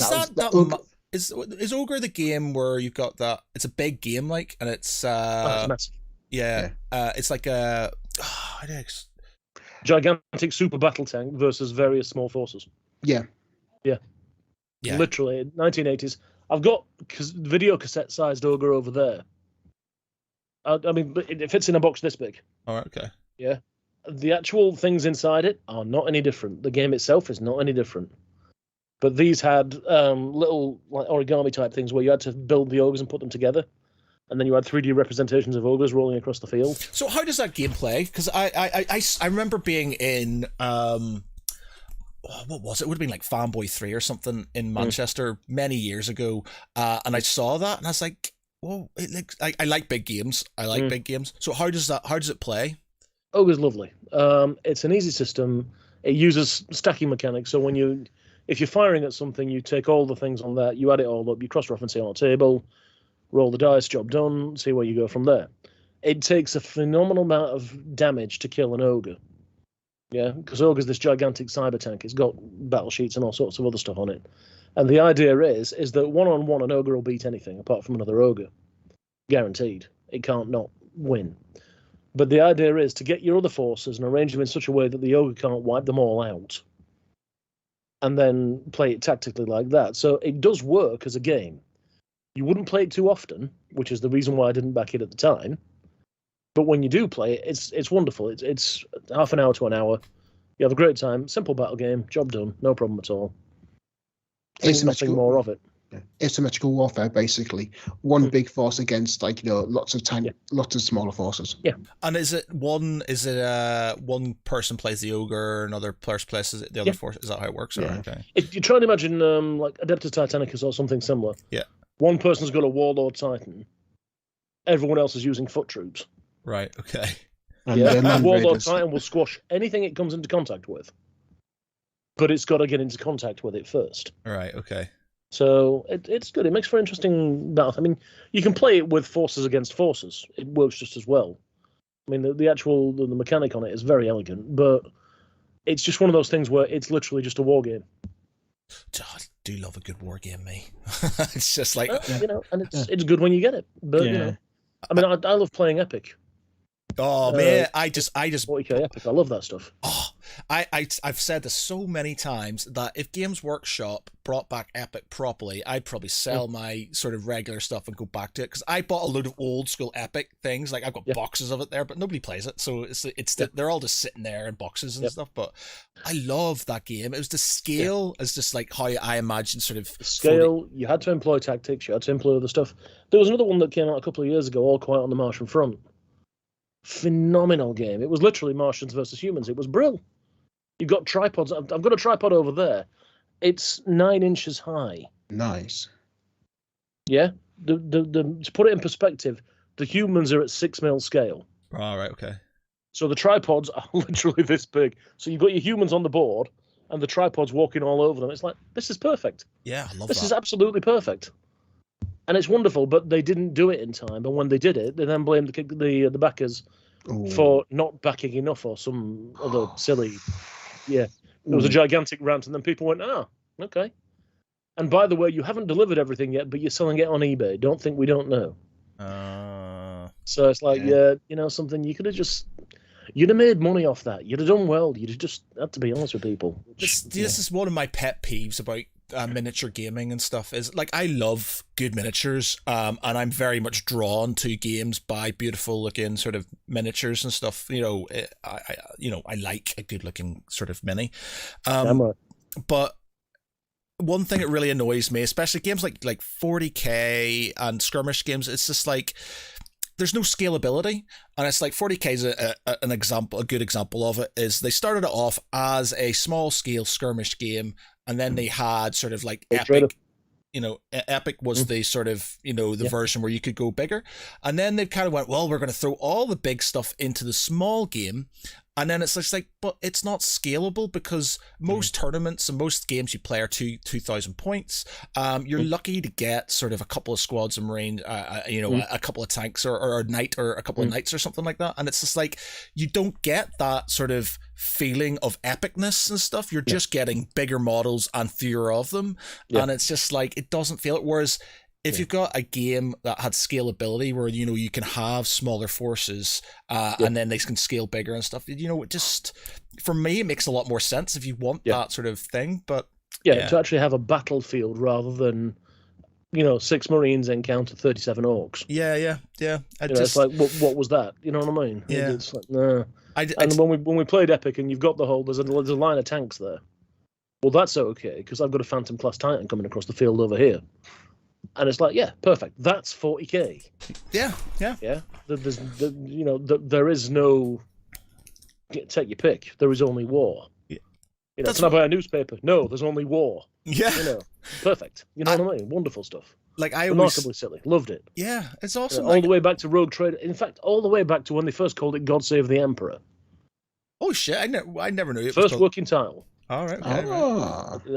is Ogre the game where you've got that? It's a big game, like, and it's it's massive. It's like a gigantic super battle tank versus various small forces. Yeah. Literally 1980s. I've got video cassette sized Ogre over there. I mean, it fits in a box this big. Oh, okay. Yeah. The actual things inside it are not any different. The game itself is not any different. But these had little like origami type things where you had to build the ogres and put them together. And then you had 3D representations of ogres rolling across the field. So how does that game play? Because I remember being in what was it? It would have been like Fanboy 3 or something in Manchester many years ago, and I saw that and I was like, "Whoa!" I like big games. I like big games. So how does it play? Ogre's lovely. It's an easy system. It uses stacking mechanics. So if you're firing at something, you take all the things on that, you add it all up, you cross-reference it on a table, roll the dice, job done, see where you go from there. It takes a phenomenal amount of damage to kill an ogre. Yeah, because Ogre's this gigantic cyber tank. It's got battle sheets and all sorts of other stuff on it. And the idea is that one-on-one an ogre will beat anything apart from another ogre. Guaranteed. It can't not win. But the idea is to get your other forces and arrange them in such a way that the ogre can't wipe them all out. And then play it tactically like that. So it does work as a game. You wouldn't play it too often, which is the reason why I didn't back it at the time. But when you do play it, it's wonderful. It's half an hour to an hour. You have a great time. Simple battle game. Job done. No problem at all. Nothing more of it. Asymmetrical warfare, basically. One big force against lots of smaller forces. Yeah. And is it one person plays the ogre, another person plays the other force? Is that how it works? Yeah. Okay. If you try to imagine like Adeptus Titanicus or something similar. Yeah. One person's got a warlord titan. Everyone else is using foot troops. Right. Okay. And warlord titan will squash anything it comes into contact with. But it's got to get into contact with it first. Right. Okay. So it's good. It makes for interesting battle. I mean, you can play it with forces against forces. It works just as well. I mean, the actual mechanic on it is very elegant, but it's just one of those things where it's literally just a war game. I do love a good war game, me. It's just like and it's good when you get it. But I mean, I love playing Epic. Oh man, I just 40K Epic. I love that stuff. Oh, I've said this so many times that if Games Workshop brought back Epic properly, I'd probably sell my sort of regular stuff and go back to it, because I bought a load of old school Epic things. Like I've got boxes of it there, but nobody plays it, so they're all just sitting there in boxes and stuff. But I love that game. It was the scale is just like how I imagine sort of scale. 40... You had to employ tactics. You had to employ other stuff. There was another one that came out a couple of years ago, All Quiet on the Martian Front. Phenomenal game. It was literally Martians versus humans. It was brilliant. You've got tripods. I've got a tripod over there. It's 9 inches high. Nice. Yeah. To put it in perspective, the humans are at 6 mil scale. All right. Okay. So the tripods are literally this big. So you've got your humans on the board and the tripods walking all over them. It's like, this is perfect. Yeah, I love this. This is absolutely perfect. And it's wonderful, but they didn't do it in time. And when they did it, they then blamed the backers for not backing enough or some other silly. Yeah. There was a gigantic rant, and then people went, okay. And by the way, you haven't delivered everything yet, but you're selling it on eBay. Don't think we don't know. So it's like, something you could have you'd have made money off that. You'd have done well. You'd have just had to be honest with people. This is one of my pet peeves about miniature gaming and stuff. Is like, I love good miniatures, and I'm very much drawn to games by beautiful looking sort of miniatures and stuff. I like a good looking sort of mini. But one thing that really annoys me, especially games like 40k and skirmish games, it's just like, there's no scalability, and it's like 40k is a good example of it. Is they started it off as a small scale skirmish game, and then they had sort of like Epic. Epic was the sort of, the version where you could go bigger, and then they kind of went, well, we're going to throw all the big stuff into the small game. And then it's just like, but it's not scalable, because most tournaments and most games you play are 2,000 points. You're lucky to get sort of a couple of squads of Marine, a couple of tanks or a knight or a couple of knights or something like that. And it's just like, you don't get that sort of feeling of epicness and stuff. You're just getting bigger models and fewer of them. And it's just like, it doesn't feel it. Whereas if you've got a game that had scalability where, you can have smaller forces and then they can scale bigger and stuff, it just, for me, it makes a lot more sense if you want that sort of thing. But to actually have a battlefield rather than, 6 Marines encounter 37 orcs. Yeah. It's like, what was that? You know what I mean? Yeah. It's like, nah. And when we played Epic and you've got there's a line of tanks there. Well, that's okay, because I've got a Phantom class Titan coming across the field over here. And it's like, perfect. That's 40k. Yeah. There is no take your pick. There is only war. Yeah. Can I buy a newspaper? No, there's only war. Yeah. Perfect. You know what I mean? Wonderful stuff. Like, remarkably silly. Loved it. Yeah, it's awesome. All the way back to Rogue Trader. In fact, all the way back to when they first called it God Save the Emperor. Oh shit! I never knew it. First working title. All right. Okay,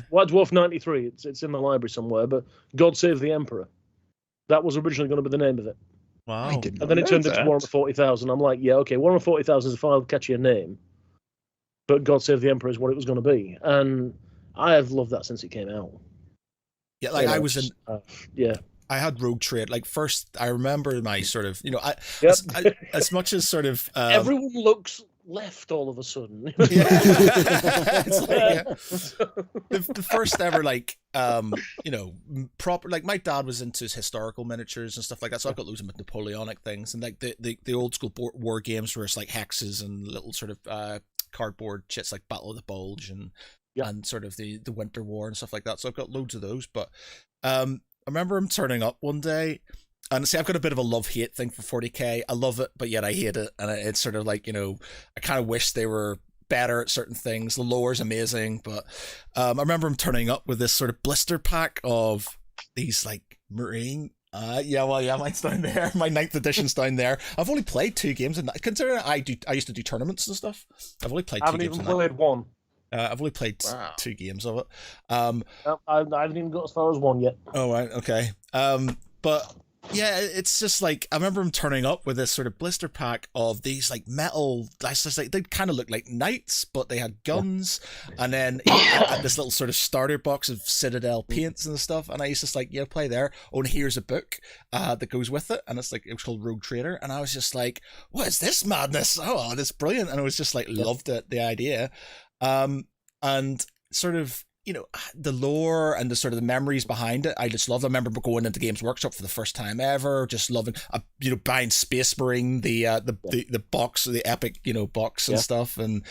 White Dwarf 93. It's in the library somewhere. But God Save the Emperor. That was originally going to be the name of it. Wow. And then it turned into Warhammer 40,000. I'm like, Warhammer 40,000 is a far catchier name. But God Save the Emperor is what it was going to be. And I have loved that since it came out. Yeah, like I was in. I had Rogue Trade. Like, first, I remember my sort of, as much as sort of. Everyone looks left all of a sudden. It's like, the first ever, like, proper, like, my dad was into historical miniatures and stuff like that, so I've got loads of Napoleonic things, and like the old school war games where it's like hexes and little sort of cardboard shits like Battle of the Bulge and sort of the Winter War and stuff like that. So I've got loads of those, but I remember him turning up one day. And see, I've got a bit of a love-hate thing for 40k. I love it, but yet I hate it. And it's sort of like, I kind of wish they were better at certain things. The lore's amazing, but I remember him turning up with this sort of blister pack of these, like, Marine. Mine's down there. My 9th edition's down there. I've only played 2 games, and considering I used to do tournaments and stuff, I've only played 2 games. I haven't even played one. I've only played 2 games of it. I haven't even got as far as 1 yet. Oh, right, okay. But yeah, it's just like, I remember him turning up with this sort of blister pack of these like metal, they kind of looked like knights, but they had guns, and then he had this little sort of starter box of Citadel paints and stuff, and I used to just like, play there. Oh, and here's a book that goes with it, and it's like, it was called Rogue Trader, and I was just like, what is this madness? Oh, that's brilliant. And I was just like, loved it, the idea. And sort of, the lore and the sort of the memories behind it, I just love. I remember going into Games Workshop for the first time ever, just loving, buying Space Marine, the box, the Epic, box and stuff, and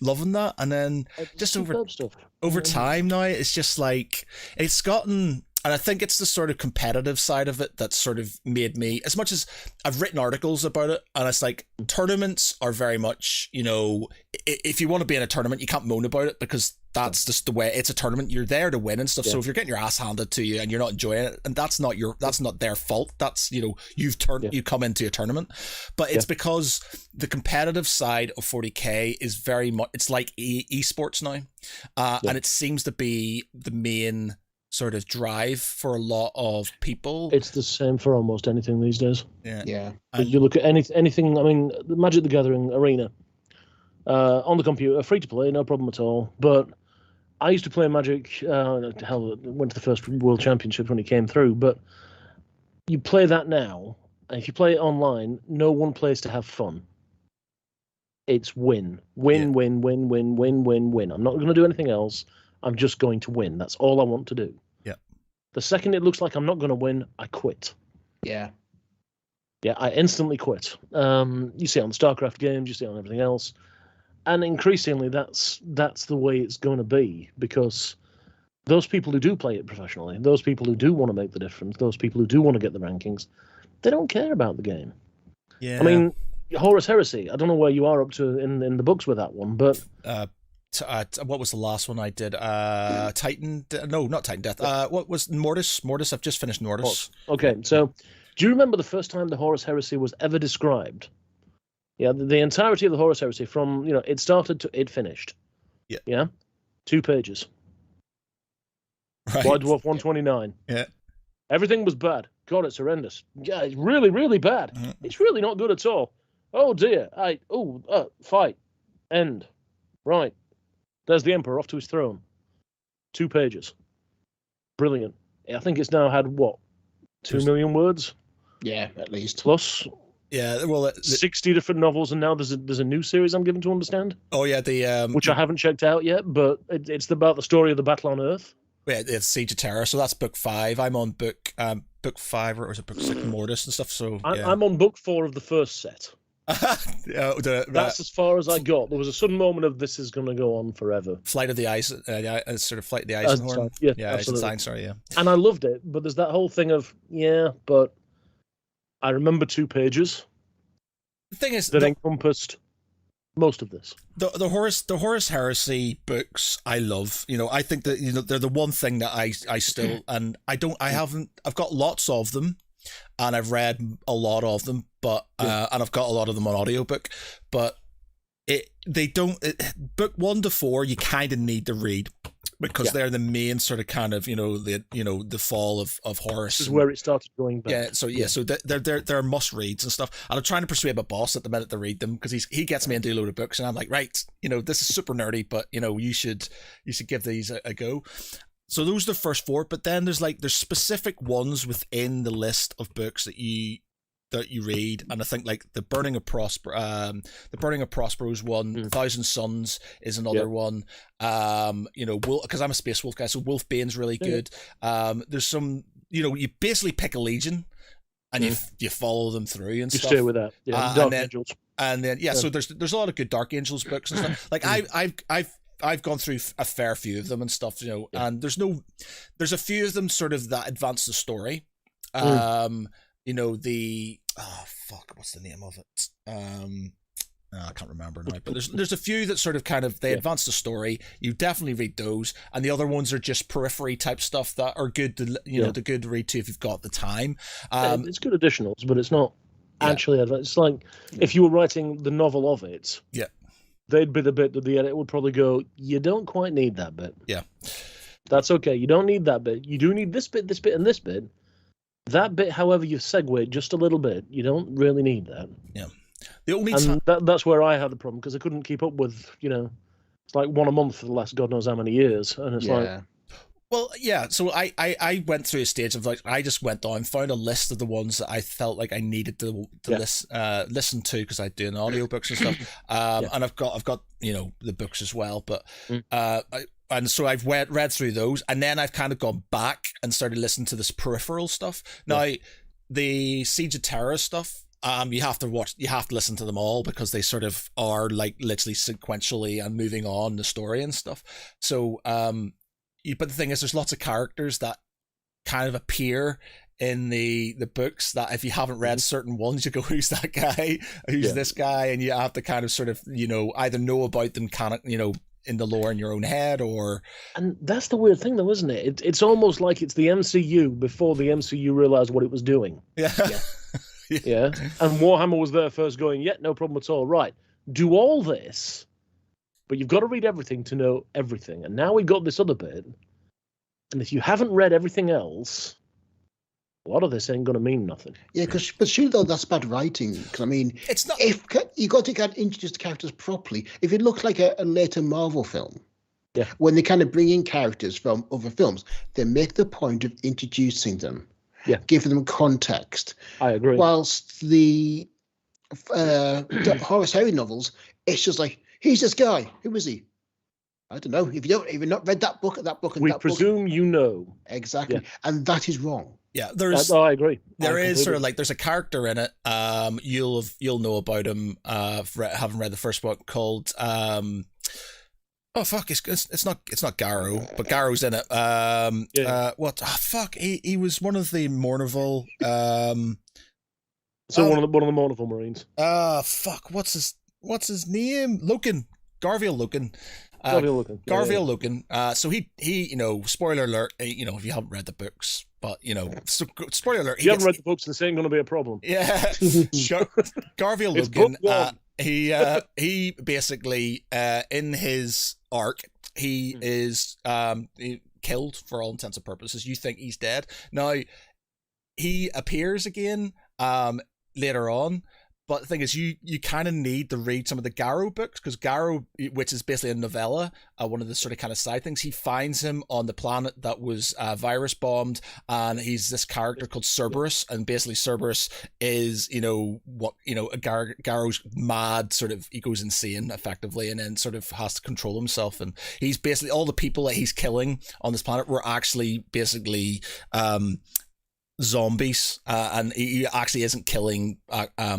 loving that. And then just over time now, it's just like, it's gotten, and I think it's the sort of competitive side of it that sort of made me, as much as I've written articles about it, and it's like, tournaments are very much, if you want to be in a tournament, you can't moan about it, because that's just the way, it's a tournament, you're there to win and stuff. So if you're getting your ass handed to you and you're not enjoying it, and that's not their fault, that's, you come into a tournament. But it's because the competitive side of 40k is very much, it's like esports now, and it seems to be the main sort of drive for a lot of people. It's the same for almost anything these days. Yeah. You look at anything, I mean, the Magic the Gathering arena, on the computer, free to play, no problem at all. But I used to play Magic. Hell, went to the first World Championships when it came through. But you play that now, and if you play it online, no one plays to have fun. It's win, win, win, win, win, win, win, win. I'm not going to do anything else. I'm just going to win. That's all I want to do. Yeah. The second it looks like I'm not going to win, I quit. Yeah. Yeah, I instantly quit. You see it on the StarCraft games, you see it on everything else. And increasingly, that's the way it's going to be, because those people who do play it professionally, those people who do want to make the difference, those people who do want to get the rankings, they don't care about the game. Yeah. I mean, Horus Heresy, I don't know where you are up to in the books with that one, but... what was the last one I did? Titan... No, not Titan Death. What was Mortis? Mortis, I've just finished Mortis. Okay, so do you remember the first time the Horus Heresy was ever described? Yeah, the entirety of the Horus Heresy, from it started to it finished. Yeah. Yeah? 2 pages. Right. White Dwarf 129. Yeah. Everything was bad. God, it's horrendous. Yeah, it's really, really bad. Mm-hmm. It's really not good at all. Oh dear. Fight. End. Right. There's the Emperor off to his throne. 2 pages. Brilliant. I think it's now had, what, 2 million words? Yeah, at least. Plus. Yeah, well, 60 different novels, and now there's a new series I'm given to understand. Oh yeah, which I haven't checked out yet, but it's about the story of the battle on Earth. Yeah, it's Siege of Terror, so that's book 5. I'm on book 5, or was it book 6, Mortis and stuff? So yeah. I'm on book 4 of the first set. That's as far as I got. There was a sudden moment of this is going to go on forever. Flight of the Ice, sort of Flight of the Eisenhorn. Yeah, Eisenstein, sorry, yeah. And I loved it, but there's that whole thing of but I remember 2 pages. The thing is that encompassed most of this. The Horus Heresy books I love. I think that they're the one thing that I still, and I've got lots of them, and I've read a lot of them, but and I've got a lot of them on audiobook, but book 1 to 4 you kind of need to read, because they're the main sort of kind of the fall of Horus. This is where it started going back. So they're must reads and stuff. And I'm trying to persuade my boss at the minute to read them, because he gets me into a load of books, and I'm like, right, this is super nerdy, but you should give these a go. So those are the first 4, but then there's specific ones within the list of books that you read, and I think like the Burning of Prospero is one. 1,000 Suns is another one. Because I'm a Space Wolf guy, so Wolfbane's really good. There's some, you basically pick a legion, and you follow them through and you stuff. Stay with that, Dark Angels. And then so there's a lot of good Dark Angels books and stuff. Like I've gone through a fair few of them and stuff, and there's a few of them sort of that advance the story. What's the name of it? I can't remember now, but there's a few that sort of kind of they advance the story. You definitely read those, and the other ones are just periphery type stuff that are good to to good to read too if you've got the time. It's good additionals, but it's not actually. It's like if you were writing the novel of it. Yeah. They'd be the bit that the editor would probably go, you don't quite need that bit. Yeah. That's okay. You don't need that bit. You do need this bit, and this bit. That bit, however, you segue just a little bit. You don't really need that. Yeah. The only that's where I had the problem, because I couldn't keep up with, it's like 1 a month for the last God knows how many years. And it's like... Well, yeah, so I went through a stage of I just went down, found a list of the ones that I felt like I needed to listen to, because I do audiobooks and stuff. And I've got the books as well, but and so I've read through those, and then I've kind of gone back and started listening to this peripheral stuff. Now, the Siege of Terror stuff, you have to listen to them all, because they sort of are like literally sequentially and moving on the story and stuff. So but the thing is, there's lots of characters that kind of appear in the books that if you haven't read certain ones, you go, who's that guy? Who's this guy? And you have to kind of sort of, either know about them kind of, in the lore in your own head, or... And that's the weird thing though, isn't it? It's almost like it's the MCU before the MCU realized what it was doing. Yeah. And Warhammer was there first going, no problem at all. Right. Do all this, but you've got to read everything to know everything. And now we've got this other bit. And if you haven't read everything else, a lot of this ain't going to mean nothing. Yeah, but surely though that's bad writing. Because I mean, it's not. If you got to introduce the characters properly, if it looks like a later Marvel film, when they kind of bring in characters from other films, they make the point of introducing them, giving them context. I agree. Whilst the Horace Henry novels, it's just like, he's this guy. Who is he? I don't know. If you've not read that book, we presume you know. Exactly, and that is wrong. Yeah, I agree. There is sort of like there's a character in it. You'll know about him. Having read the first book called. Oh fuck! It's not Garrow, but Garrow's in it. What? Oh fuck! He was one of the Mournival. One of the Mournival Marines. Fuck! What's his name? Logan. Garfield Logan. Garfield Logan. So he, spoiler alert, if you haven't read the books, but, so spoiler alert. If you haven't read the books, this ain't going to be a problem. Yeah. Garfield Logan, he basically, in his arc, he is killed for all intents and purposes. You think he's dead. Now, he appears again later on. But the thing is, you kind of need to read some of the Garrow books, because Garrow, which is basically a novella, one of the sort of kind of side things, he finds him on the planet that was virus bombed, and he's this character called Cerberus, and basically Cerberus is, Garrow's mad, sort of, he goes insane effectively, and then sort of has to control himself, and he's basically, all the people that he's killing on this planet were actually basically zombies, and he actually isn't killing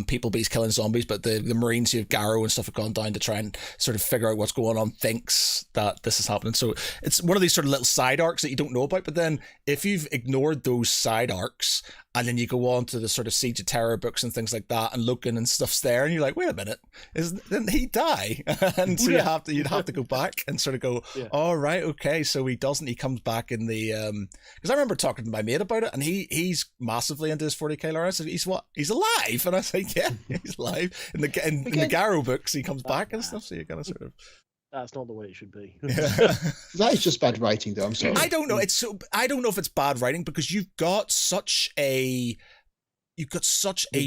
people, but he's killing zombies. But the Marines who have Garrow and stuff have gone down to try and sort of figure out what's going on, thinks that this is happening. So it's one of these sort of little side arcs that you don't know about. But then if you've ignored those side arcs, and then you go on to the sort of Siege of Terror books and things like that, and looking and stuff's there, and you're like, wait a minute, didn't he die? And so you'd have to go back and sort of go, oh right, okay, so he doesn't. He comes back in the because I remember talking to my mate about it, and he's massively into his 40k lore. I said, he's alive? And I was like, yeah, he's alive. In the Garrow books, he comes back and stuff. So you kind of sort of. That's not the way it should be. That is just bad writing, though. I'm sorry. I don't know. I don't know if it's bad writing, because you've got such a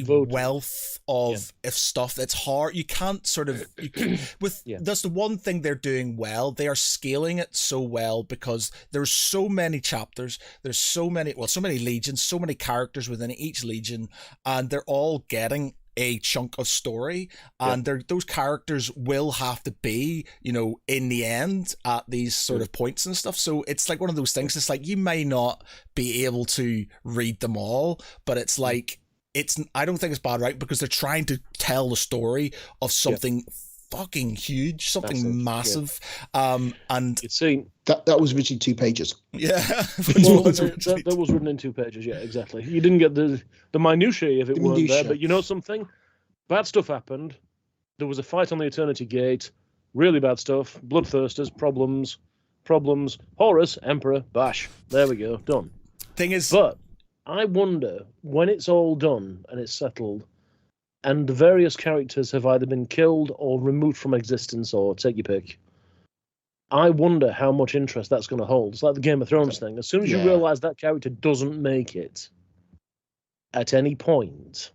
wealth of stuff that's hard. You can't sort of that's the one thing they're doing well. They are scaling it so well, because there's so many chapters. There's so many legions, so many characters within each legion, and they're all getting a chunk of story, and those characters will have to be, in the end at these sort of points and stuff. So it's like one of those things. It's like you may not be able to read them all, but it's like I don't think it's bad, right? Because they're trying to tell the story of something fucking huge, something massive. And you'd seen that was originally 2 pages. Yeah, that was written in 2 pages. Yeah, exactly. You didn't get the minutiae if it weren't there, but you know something? Bad stuff happened. There was a fight on the Eternity Gate. Really bad stuff. Bloodthirsters, problems. Horus, Emperor, bash. There we go. Done. Thing is, but I wonder when it's all done and it's settled, and the various characters have either been killed or removed from existence, or take your pick. I wonder how much interest that's going to hold. It's like the Game of Thrones thing. As soon as you realise that character doesn't make it at any point,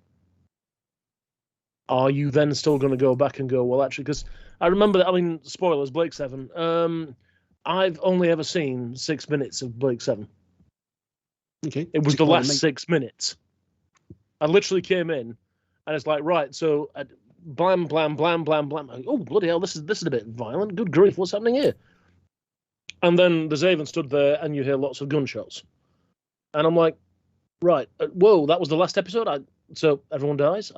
are you then still going to go back and go, well, actually, because I remember that, I mean, spoilers, Blake 7. I've only ever seen 6 minutes of Blake 7. Okay. It was the last 6 minutes. I literally came in, and it's like, right, so blam, blam, blam, blam, blam. Oh, bloody hell, this is a bit violent. Good grief, what's happening here? And then the Zaven stood there, and you hear lots of gunshots. And I'm like, right, whoa, that was the last episode? So everyone dies?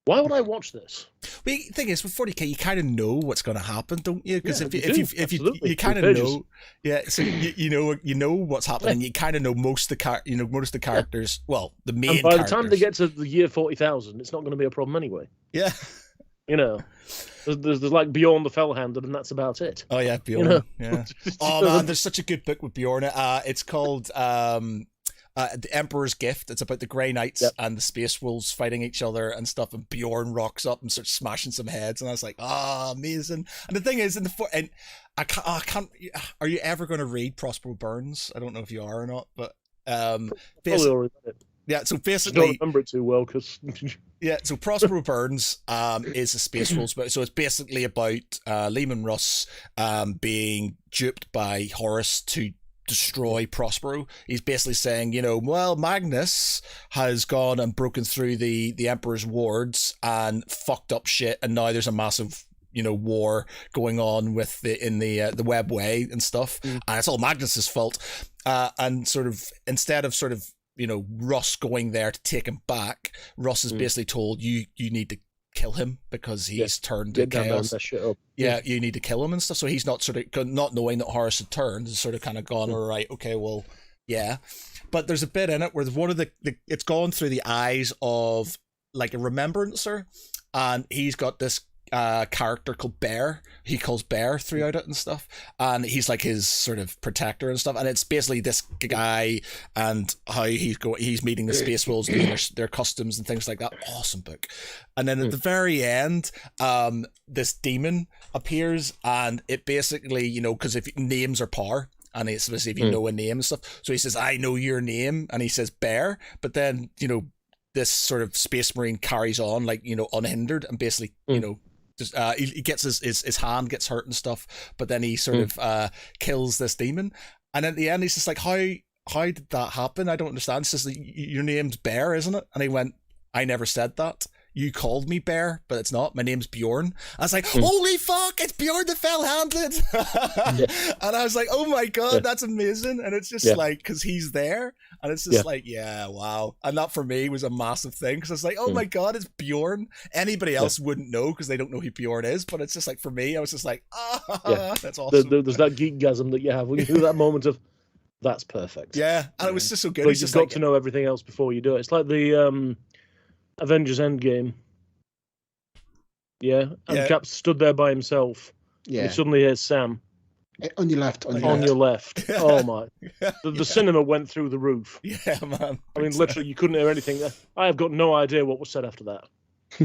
Why would I watch this? Well, the thing is, with 40k, you kind of know what's going to happen, don't you? Because if you kind of know, so you know what's happening. You kind of know most of the characters. Well, the main. And by the time they get to the year 40,000, it's not going to be a problem anyway. Yeah. There's like Bjorn the Fellhanded, and that's about it. Oh yeah, Bjorn. Yeah. Oh man, there's such a good book with Bjorn. It's called The Emperor's Gift. It's about the Grey Knights and the Space Wolves fighting each other and stuff, and Bjorn rocks up and starts smashing some heads, and I was like, amazing. And the thing is, I can't. Are you ever going to read Prospero Burns? I don't know if you are or not, but Yeah, so basically, I don't remember it too well because. Yeah, so Prospero Burns is a space rules book. So it's basically about Lehman Russ being duped by Horus to destroy Prospero. He's basically saying, well, Magnus has gone and broken through the Emperor's wards and fucked up shit, and now there's a massive war going on with the webway and stuff, and it's all Magnus's fault. And sort of instead of sort of Russ going there to take him back, Russ is basically told you need to kill him because he's turned to chaos. Yeah, you need to kill him and stuff. So he's not not knowing that Horus had turned, has sort of kind of gone, all right, okay, well, yeah. But there's a bit in it where one of it's gone through the eyes of like a remembrancer, and he's got this character called Bear. He calls Bear throughout it and stuff, and he's like his sort of protector and stuff, and it's basically this guy and how he's meeting the space wolves, doing their customs and things like that. Awesome book. And then at the very end, this demon appears, and it basically, because if names are power, and it's if you know a name and stuff, so he says, I know your name, and he says Bear, but then this sort of space marine carries on like unhindered, and basically just, he gets his hand gets hurt and stuff, but then he sort of kills this demon, and at the end he's just like, how did that happen? I don't understand. He says, your name's Bear, isn't it? And he went, I never said that. You called me Bear, but it's not. My name's Bjorn. I was like, holy fuck, it's Bjorn the Fell-Handed. And I was like, oh my god, that's amazing. And it's just like, because he's there, and it's just like, yeah, wow. And that for me was a massive thing, because it's like, oh my god, it's Bjorn. Anybody else wouldn't know because they don't know who Bjorn is, but it's just like, for me, I was just like, that's awesome. There's that geekgasm that you have when you do that moment of, that's perfect. Yeah, and it was just so good. But you've got to know everything else before you do it. It's like the Avengers Endgame. Yeah, and Cap stood there by himself. Yeah. And suddenly here's Sam. On your left. On your left. Oh my. The cinema went through the roof. Yeah, man. I mean, literally, you couldn't hear anything. I have got no idea what was said after that.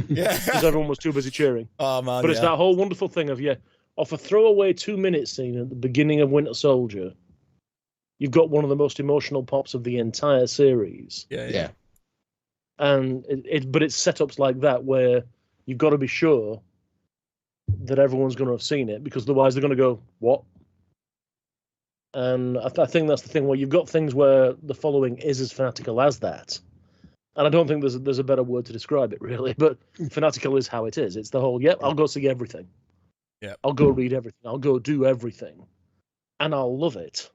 Yeah. Because everyone was too busy cheering. Oh, man. But it's that whole wonderful thing of, off a throwaway 2-minute scene at the beginning of Winter Soldier, you've got one of the most emotional pops of the entire series. Yeah. And but it's setups like that where you've got to be sure that everyone's going to have seen it, because otherwise they're going to go, what? And I think that's the thing, where you've got things where the following is as fanatical as that. And I don't think there's a better word to describe it, really, but fanatical is how it is. It's the whole, I'll go see everything. Yeah. I'll go read everything. I'll go do everything. And I'll love it.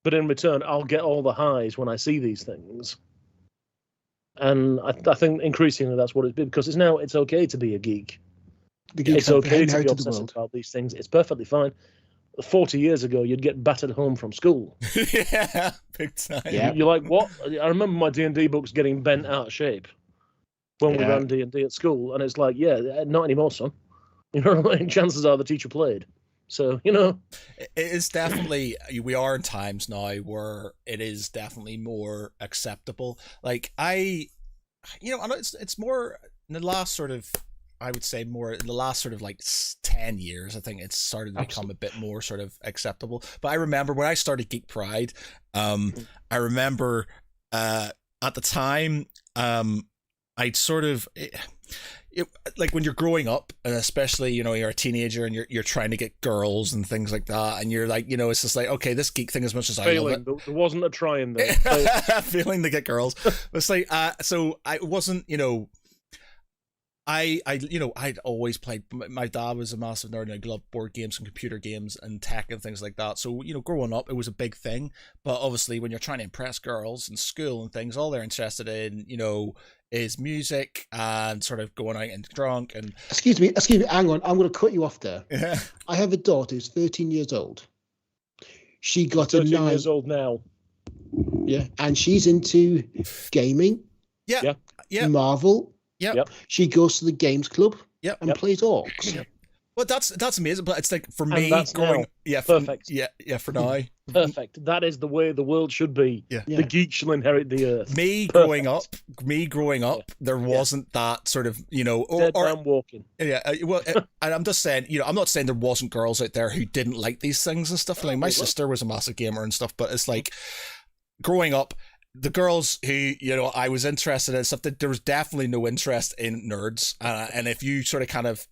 But in return, I'll get all the highs when I see these things. And I think increasingly that's what it's been, because it's okay to be a geek. It's okay to be obsessed about these things. It's perfectly fine. 40 years ago, you'd get battered home from school. Yeah, big time. Yeah. You're like, what? I remember my D&D books getting bent out of shape when we ran D&D at school, and it's like, not anymore, son. You know what I mean? Chances are the teacher played. So, It is definitely, we are in times now where it is definitely more acceptable. Like, I know it's more in the last sort of, I would say more in the last sort of like 10 years, I think it's started to become a bit more sort of acceptable. But I remember when I started Geek Pride, I remember at the time, I'd sort of... like when you're growing up, and especially you're a teenager and you're trying to get girls and things like that, and you're like, it's just like, okay, this geek thing, as much as I love it, there wasn't a trying there. Failing to get girls. It's like so I wasn't, I'd always played. My dad was a massive nerd, and I loved board games and computer games and tech and things like that. So growing up, it was a big thing. But obviously, when you're trying to impress girls in school and things, all they're interested in, is music and sort of going out and drunk. And excuse me, hang on, I'm going to cut you off there. Yeah. I have a daughter who's 13 years old. She got 13 years old now. Yeah, and she's into gaming. Yeah. Marvel. Yep. She goes to the games club. Yep. And plays orcs. Yep. Well, that's amazing, but it's like for me growing, perfect. For now, perfect. That is the way the world should be. Yeah. The geek shall inherit the earth. Me growing up, there wasn't that sort of dead man walking. Yeah, well, and I'm just saying, I'm not saying there wasn't girls out there who didn't like these things and stuff. Like my sister was a massive gamer and stuff, but it's like growing up, the girls who, I was interested in something, there was definitely no interest in nerds. And if you sort of kind of,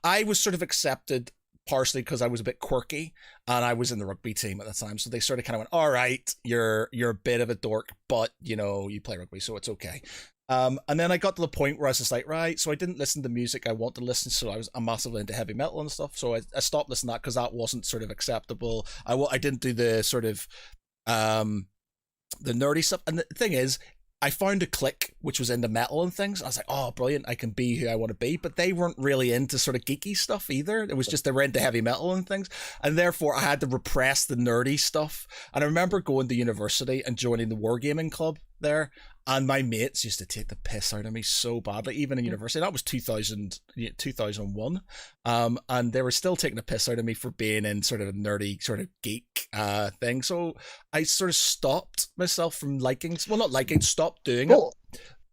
I was sort of accepted partially because I was a bit quirky and I was in the rugby team at the time. So they sort of kind of went, all right, you're a bit of a dork, but you play rugby, so it's okay. And then I got to the point where I was just like, right, so I didn't listen to music I want to listen, so I'm massively into heavy metal and stuff, so I stopped listening to that because that wasn't sort of acceptable. I didn't do the sort of the nerdy stuff, and the thing is, I found a clique which was into metal and things. I was like, oh, brilliant, I can be who I want to be. But they weren't really into sort of geeky stuff either. It was just they were into heavy metal and things. And therefore, I had to repress the nerdy stuff. And I remember going to university and joining the wargaming club there. And my mates used to take the piss out of me so badly, even in university. That was 2001. And they were still taking the piss out of me for being in sort of a nerdy sort of geek thing. So I sort of stopped myself from stopped doing it.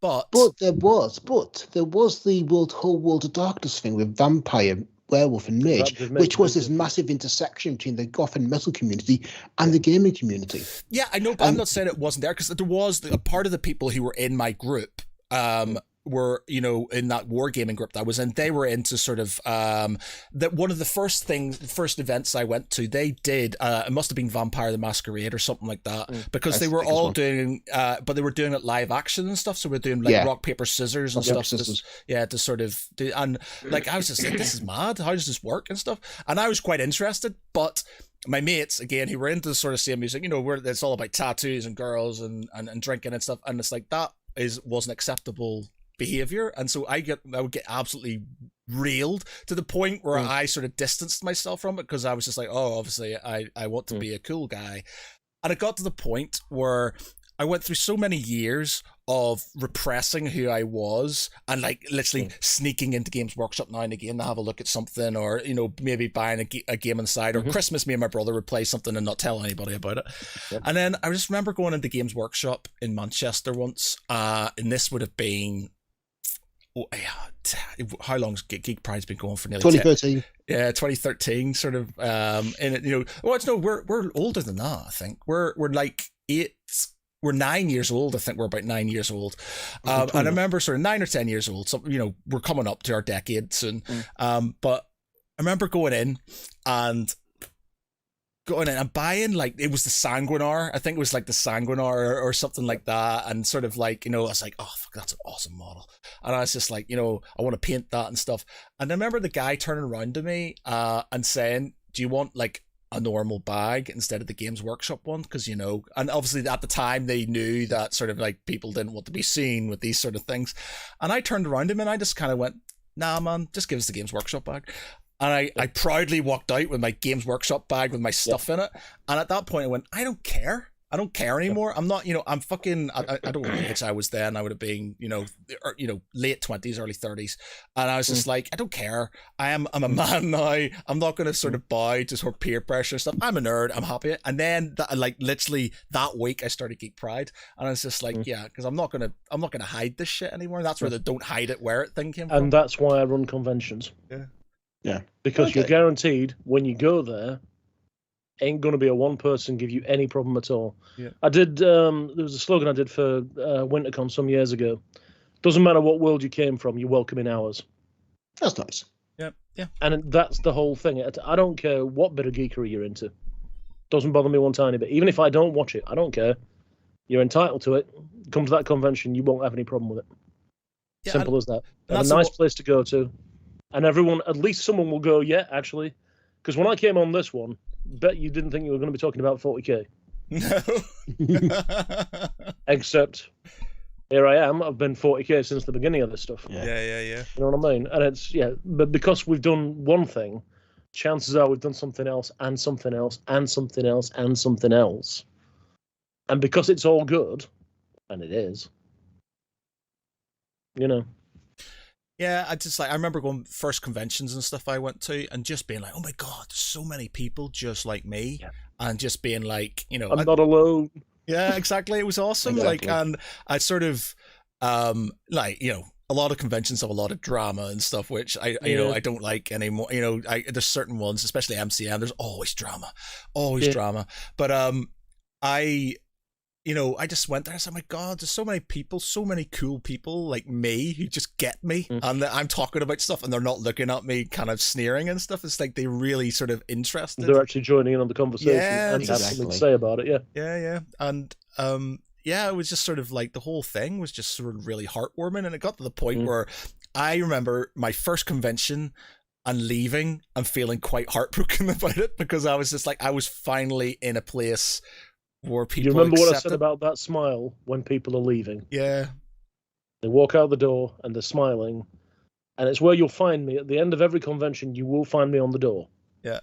But there was the whole World of Darkness thing with Vampire, Werewolf and Mage, which was this massive intersection between the goth and metal community and the gaming community. Yeah, I know, but I'm not saying it wasn't there, because there was a part of the people who were in my group were, in that wargaming group that I was in, they were into sort of that one of the first events I went to, they did it must have been Vampire the Masquerade or something like that, because they were all doing but they were doing it live action and stuff, so we're doing like rock paper scissors and stuff to sort of do, and like I was just like, this is mad, how does this work and stuff, and I was quite interested. But my mates, again, who were into the sort of same music, where it's all about tattoos and girls and drinking and stuff, and it's like that wasn't acceptable behavior, and so I would get absolutely reeled to the point where I sort of distanced myself from it, because I was just like, oh, obviously I want to be a cool guy. And it got to the point where I went through so many years of repressing who I was, and like literally sneaking into Games Workshop now and again to have a look at something, or maybe buying a game inside, or Christmas me and my brother would play something and not tell anybody about it. And then I just remember going into Games Workshop in Manchester once, and this would have been, how long's Geek Pride's been going for? Nearly 2013. 2013, sort of. We're older than that. I think we're like 9 years old. I think we're about 9 years old. And I remember sort of 9 or 10 years old. So we're coming up to our decade soon. But I remember going in and buying, like, it was the Sanguinar. I think it was like the Sanguinar or something like that. And sort of like, I was like, oh, fuck, that's an awesome model. And I was just like, I want to paint that and stuff. And I remember the guy turning around to me and saying, do you want like a normal bag instead of the Games Workshop one? Because, and obviously at the time they knew that sort of like people didn't want to be seen with these sort of things. And I turned around to him and I just kind of went, nah, man, just give us the Games Workshop bag. And I proudly walked out with my Games Workshop bag with my stuff in it. And at that point I went, I don't care. I don't care anymore. I'm not, I'm fucking, I don't know what age I was then. I would have been, late 20s, early 30s. And I was just like, I don't care. I'm a man now. I'm not going to sort of bow to sort of peer pressure and stuff. I'm a nerd. I'm happy. And then literally that week I started Geek Pride. And I was just like, yeah, because I'm not going to hide this shit anymore. That's where the don't hide it, wear it thing came from. And that's why I run conventions. Yeah. Because you're guaranteed when you go there, ain't going to be a one person give you any problem at all. Yeah. I did, there was a slogan I did for WinterCon some years ago. Doesn't matter what world you came from, you're welcome in ours. That's nice. Yeah. And that's the whole thing. I don't care what bit of geekery you're into. Doesn't bother me one tiny bit. Even if I don't watch it, I don't care. You're entitled to it. Come to that convention, you won't have any problem with it. Yeah, Simple as that. Have a nice place to go to. And everyone, at least someone will go, yeah, actually. Because when I came on this one, bet you didn't think you were going to be talking about 40k. No. Except here I am. I've been 40k since the beginning of this stuff. Yeah. You know what I mean? And it's, but because we've done one thing, chances are we've done something else and something else and something else and something else. And because it's all good, and it is, Yeah, I remember going first conventions and stuff I went to and just being like, oh my God, there's so many people just like me. Yeah. And just being like, I'm not alone. Yeah, exactly. It was awesome. Exactly. Like, and I sort of, a lot of conventions have a lot of drama and stuff, which I don't like anymore. There's certain ones, especially MCM, there's always drama. But, I just went there. I said, "My God, there's so many people, so many cool people like me who just get me." And I'm talking about stuff, and they're not looking at me, kind of sneering and stuff. It's like they really sort of interested. They're actually joining in on the conversation and have something to say about it. Yeah. And it was just sort of like the whole thing was just sort of really heartwarming, and it got to the point where I remember my first convention and leaving and feeling quite heartbroken about it, because I was just like, I was finally in a place where people. You remember what I said about that smile when people are leaving? Yeah. They walk out the door and they're smiling, and it's where you'll find me at the end of every convention. You will find me on the door. Yeah.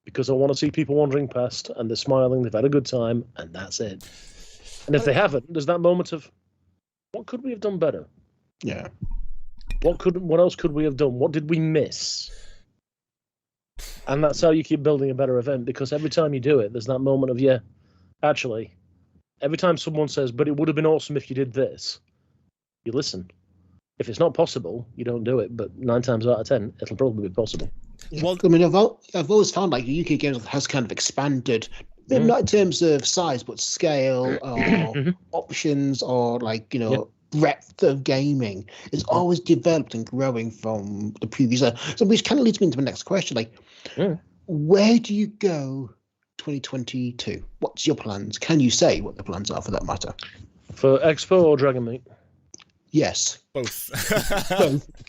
Because I want to see people wandering past and they're smiling, they've had a good time, and that's it. And if they haven't, there's that moment of, what could we have done better? Yeah. What else could we have done? What did we miss? And that's how you keep building a better event, because every time you do it, there's that moment of, actually, every time someone says, but it would have been awesome if you did this, you listen. If it's not possible, you don't do it, but 9 times out of 10, it'll probably be possible. Yeah. Well, I mean, I've always found like the UK Games has kind of expanded, maybe not in terms of size, but scale or options or breadth of gaming is always developed and growing from the previous. So which kind of leads me into the next question. Where do you go 2022? What's your plans? Can you say what the plans are for that matter? For Expo or Dragonmeet? Yes. Both.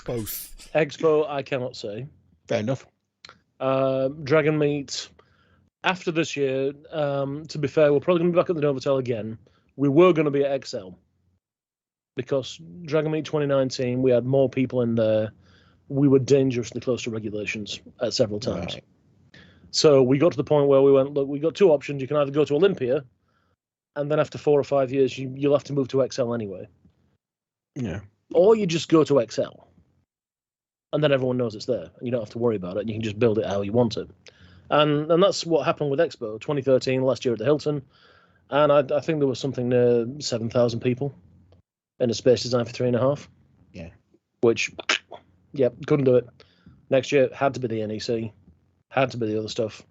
Both. Expo, I cannot say. Fair enough. Dragonmeet, after this year, to be fair, we're probably going to be back at the Novotel again. We were going to be at XL, because Dragonmeet 2019, we had more people in there. We were dangerously close to regulations at several times. Right. So we got to the point where we went, look, we got 2 options. You can either go to Olympia, and then after 4 or 5 years, you'll have to move to XL anyway. Yeah. Or you just go to XL, and then everyone knows it's there, and you don't have to worry about it, and you can just build it how you want it. And that's what happened with Expo 2013, last year at the Hilton. And I think there was something near 7,000 people in a space designed for 3.5. Yeah. Which, couldn't do it. Next year, had to be the NEC, had to be the other stuff.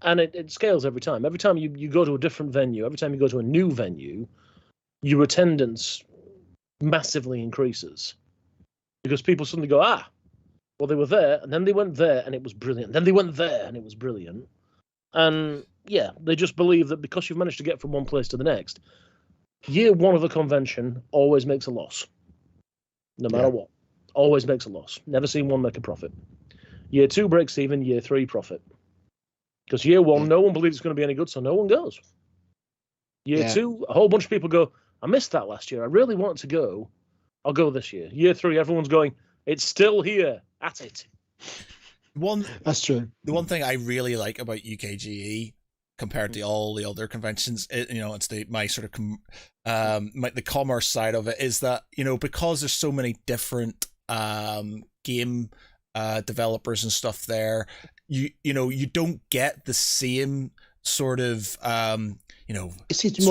And it scales every time. Every time you go to a different venue, every time you go to a new venue, your attendance massively increases. Because people suddenly go, well, they were there, and then they went there, and it was brilliant. Then they went there, and it was brilliant. And, they just believe that because you've managed to get from one place to the next, year 1 of a convention always makes a loss. No matter what. Always makes a loss. Never seen one make a profit. Year 2 breaks even, year 3 profit. Because year 1, no one believes it's going to be any good, so no one goes. Year 2, a whole bunch of people go, I missed that last year. I really wanted to go. I'll go this year. Year 3, everyone's going, it's still here. At it. That's true. The one thing I really like about UKGE compared to all the other conventions, it's my sort of the commerce side of it, is that because there's so many different game developers and stuff there, you don't get the same sort of it seems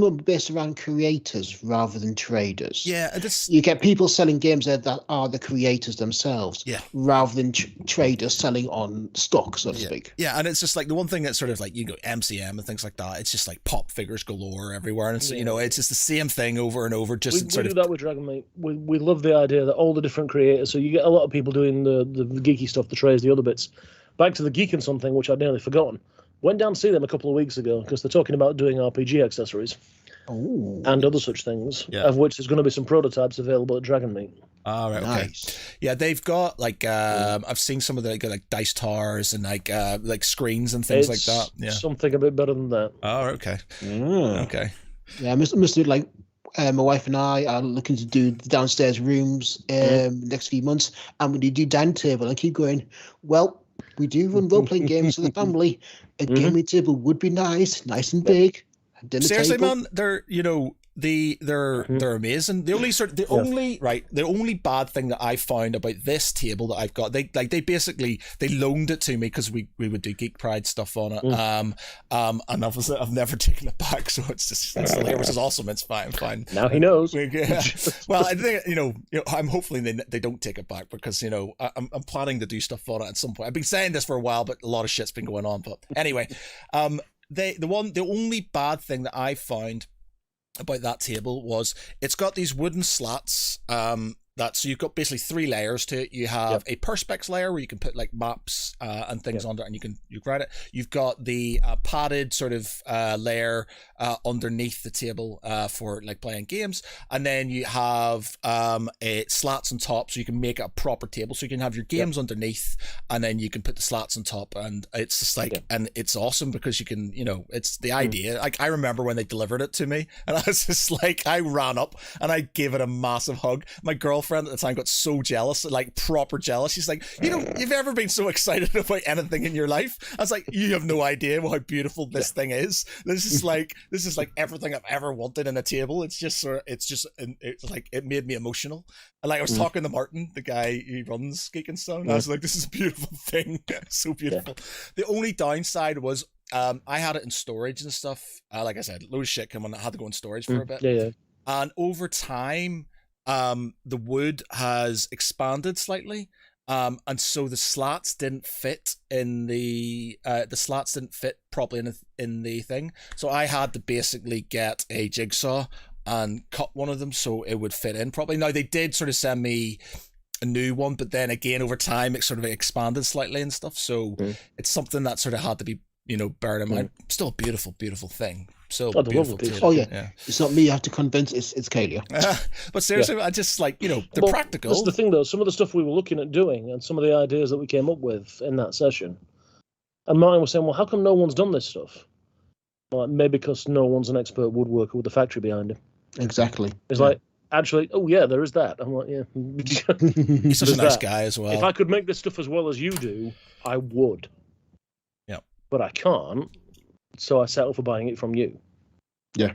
more based around creators rather than traders. Yeah, you get people selling games that are the creators themselves, rather than traders selling on stock, so to speak. Yeah, and it's just like the one thing that's sort of like MCM and things like that. It's just like pop figures galore everywhere, and it's it's just the same thing over and over. Just we do that with Dragonmeet. We love the idea that all the different creators. So you get a lot of people doing the geeky stuff, the trays, the other bits. Back to the Geek and something, which I'd nearly forgotten. Went down to see them a couple of weeks ago because they're talking about doing RPG accessories and other such things, of which there's going to be some prototypes available at Dragonmeet. All right, nice. Okay. Yeah, they've got I've seen some of the like dice towers and like screens and things like that. Yeah, something a bit better than that. Oh, okay. Okay. Yeah, I must do like. My wife and I are looking to do the downstairs rooms next few months, and when you do dining table, I keep going, well, we do run role-playing games for the family. A gaming table would be nice and big. Seriously, table. man, they're amazing. The only bad thing that I found about this table that I've got, they basically loaned it to me because we would do Geek Pride stuff on it. And obviously I've never taken it back, so it's still here, which is awesome. It's fine. Now he knows. Well, I think I'm hopefully they don't take it back because I'm planning to do stuff on it at some point. I've been saying this for a while, but a lot of shit's been going on. But anyway, the only bad thing that I found about that table was it's got these wooden slats. So you've got basically 3 layers to it. You have a perspex layer where you can put like maps and things under, and you write it. You've got the padded sort of layer underneath the table for like playing games, and then you have slats on top, so you can make it a proper table. So you can have your games underneath, and then you can put the slats on top, and it's just like, and it's awesome because you can, it's the idea. Like I remember when they delivered it to me, and I was just like, I ran up and I gave it a massive hug. My girlfriend at the time got so jealous, like proper jealous. She's like, you've ever been so excited about anything in your life? I was like, you have no idea how beautiful this thing is. This is like everything I've ever wanted in a table. It's like it made me emotional. And like I was talking to Martin, the guy who runs Geek and Stone. I was like, this is a beautiful thing. So beautiful. The only downside was I had it in storage and stuff. Like I said, load of shit came on. I had to go in storage for a bit. And over time, the wood has expanded slightly, and so the slats didn't fit properly in the thing. So I had to basically get a jigsaw and cut one of them so it would fit in properly. Now they did sort of send me a new one, but then again over time it sort of expanded slightly and stuff. So it's something that sort of had to be bear in mind. Still a beautiful thing. So beautiful too. Oh yeah. It's not me you have to convince, it's Kalia. But seriously, I just like, they're practical. That's the thing though, some of the stuff we were looking at doing and some of the ideas that we came up with in that session. And Martin was saying, well, how come no one's done this stuff? Well, maybe because no one's an expert woodworker with a factory behind him. Exactly. It's like, actually, oh yeah, there is that. I'm like, yeah. He's such a nice guy as well. If I could make this stuff as well as you do, I would. Yeah. But I can't, so I settle for buying it from you. Yeah.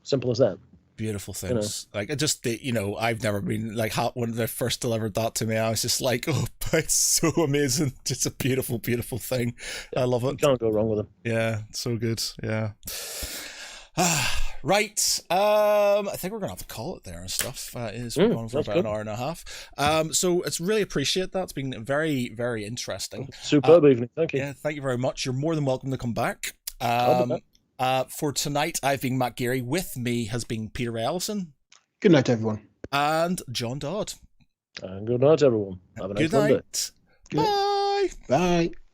Simple as that. Beautiful things. Like, I've never been like, when they first delivered that to me, I was just like, oh, it's so amazing. Just a beautiful, beautiful thing. I love it. You can't go wrong with them. Yeah, so good. Yeah. Right. I think we're gonna have to call it there and stuff. We're going for about an hour and a half. So it's really appreciate that. It's been very, very interesting. Superb evening. Thank you. Yeah, thank you very much. You're more than welcome to come back. For tonight, I've been Matt Geary. With me has been Peter Ray Ellison. Good night, everyone. And John Dodd. And good night, everyone. Have a nice night. Bye. Bye.